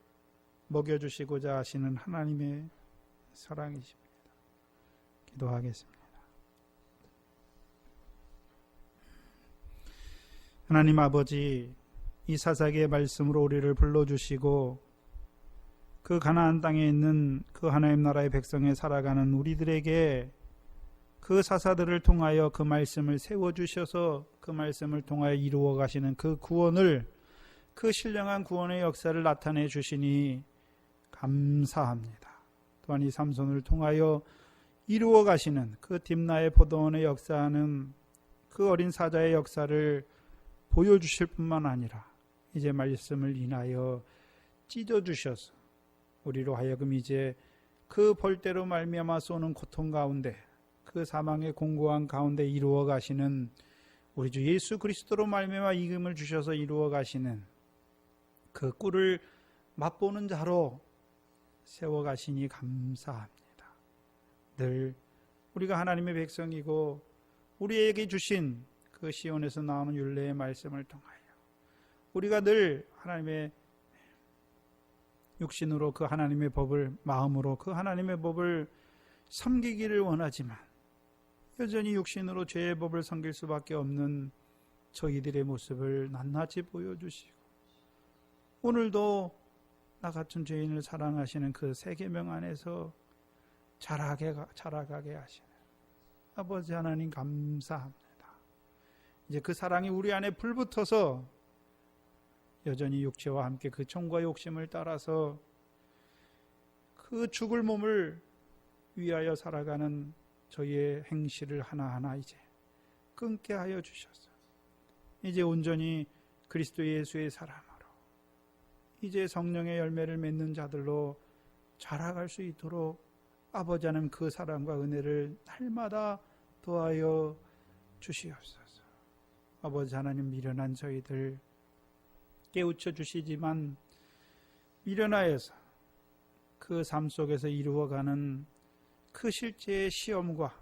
먹여주시고자 하시는 하나님의 사랑이십니다. 기도하겠습니다. 하나님 아버지, 이 사사기의 말씀으로 우리를 불러주시고 그 가나안 땅에 있는 그 하나님 나라의 백성에 살아가는 우리들에게 그 사사들을 통하여 그 말씀을 세워주셔서 그 말씀을 통하여 이루어 가시는 그 구원을, 그 신령한 구원의 역사를 나타내 주시니 감사합니다. 또한 이 삼손을 통하여 이루어 가시는 그 딥나의 포도원의 역사는 그 어린 사자의 역사를 보여주실 뿐만 아니라 이제 말씀을 인하여 찢어주셔서 우리로 하여금 이제 그 벌대로 말미암아 쏘는 고통 가운데, 그 사망의 공고한 가운데 이루어 가시는 우리 주 예수 그리스도로 말미암아 이김을 주셔서 이루어 가시는 그 꿀을 맛보는 자로 세워 가시니 감사합니다. 늘 우리가 하나님의 백성이고 우리에게 주신 그 시온에서 나오는 율례의 말씀을 통하여 우리가 늘 하나님의 육신으로 그 하나님의 법을, 마음으로 그 하나님의 법을 섬기기를 원하지만 여전히 육신으로 죄의 법을 섬길 수밖에 없는 저희들의 모습을 낱낱이 보여주시고 오늘도 나 같은 죄인을 사랑하시는 그 세 계명 안에서 자라가게 하시는 아버지 하나님 감사합니다. 이제 그 사랑이 우리 안에 불붙어서 여전히 육체와 함께 그 청과 욕심을 따라서 그 죽을 몸을 위하여 살아가는 저희의 행실을 하나하나 이제 끊게 하여 주셔서 이제 온전히 그리스도 예수의 사랑으로 이제 성령의 열매를 맺는 자들로 자라갈 수 있도록 아버지 하나님 그 사랑과 은혜를 날마다 더하여 주시옵소서. 아버지 하나님 미련한 저희들 깨우쳐 주시지만 미련하여서 그 삶 속에서 이루어가는 그 실제의 시험과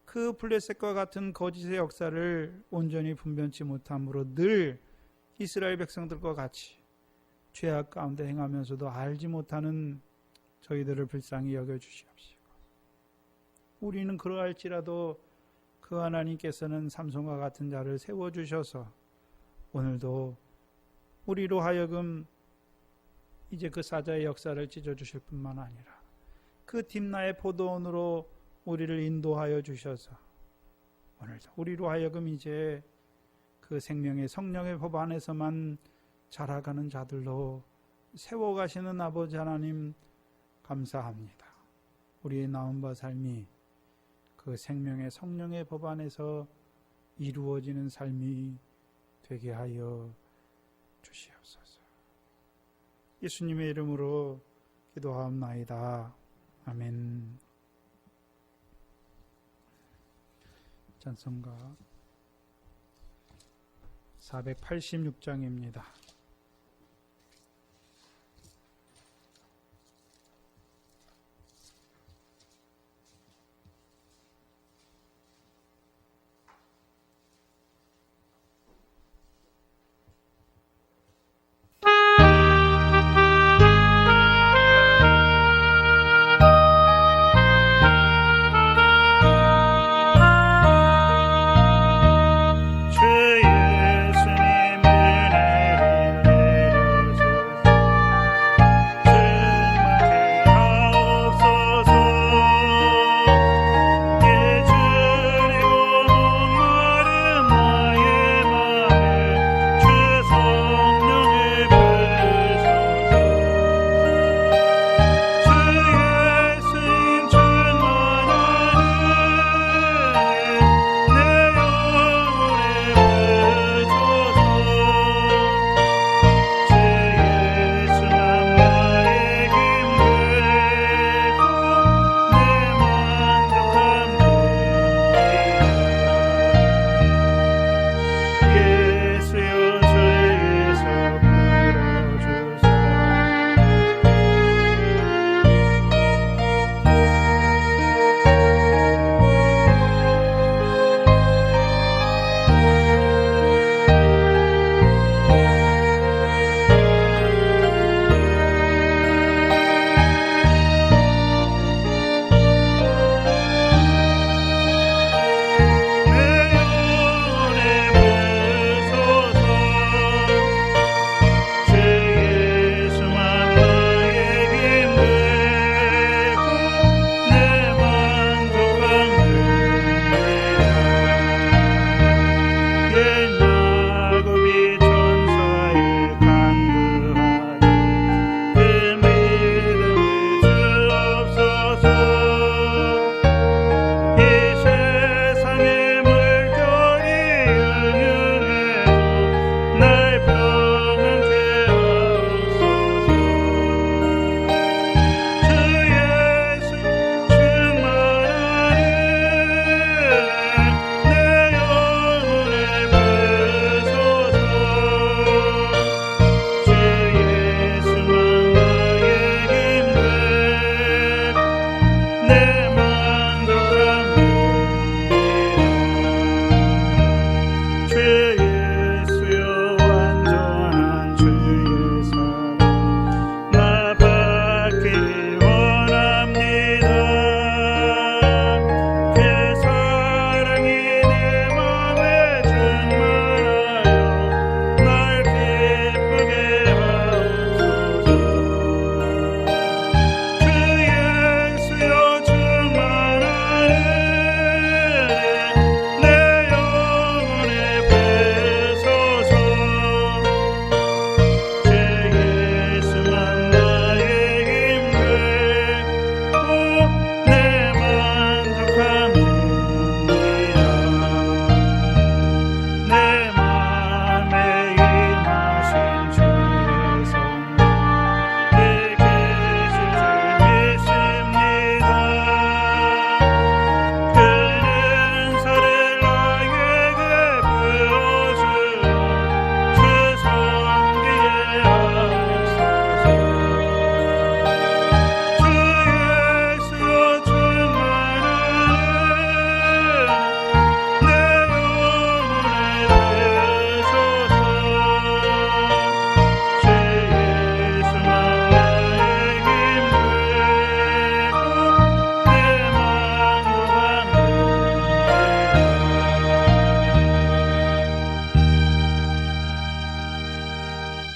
그 블레셋과 같은 거짓의 역사를 온전히 분변치 못함으로 늘 이스라엘 백성들과 같이 죄악 가운데 행하면서도 알지 못하는 저희들을 불쌍히 여겨주시옵시고 우리는 그러할지라도 그 하나님께서는 삼손과 같은 자를 세워주셔서 오늘도 우리로 하여금 이제 그 사자의 역사를 찢어주실 뿐만 아니라 그 딥나의 포도원으로 우리를 인도하여 주셔서 오늘도 우리로 하여금 이제 그 생명의 성령의 법 안에서만 자라가는 자들로 세워가시는 아버지 하나님 감사합니다. 우리의 나온 바 삶이 그 생명의 성령의 법 안에서 이루어지는 삶이 되게 하여 주시옵소서. 예수님의 이름으로 기도하옵나이다. 아멘. 찬송가 486장입니다. 주 예수님 은혜를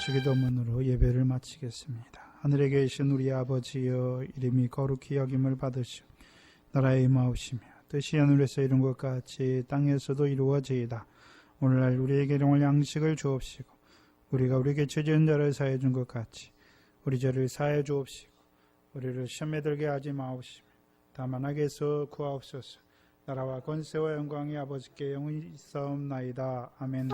주기도문으로 예배를 마치겠습니다. 하늘에 계신 우리 아버지여, 이름이 거룩히 여김을 받으시오. 나라의 임하옵시며 뜻이 하늘에서 이룬 것 같이 땅에서도 이루어지이다. 오늘날 우리에게 일용할 양식을 주옵시고, 우리가 우리에게 죄지은 자를 사해 준 것 같이 우리 죄를 사해 주옵시고, 우리를 시험에 들게 하지 마옵시며 다만 악에서 구하옵소서. 나라와 권세와 영광이 아버지께 영원히 있사옵나이다. 아멘.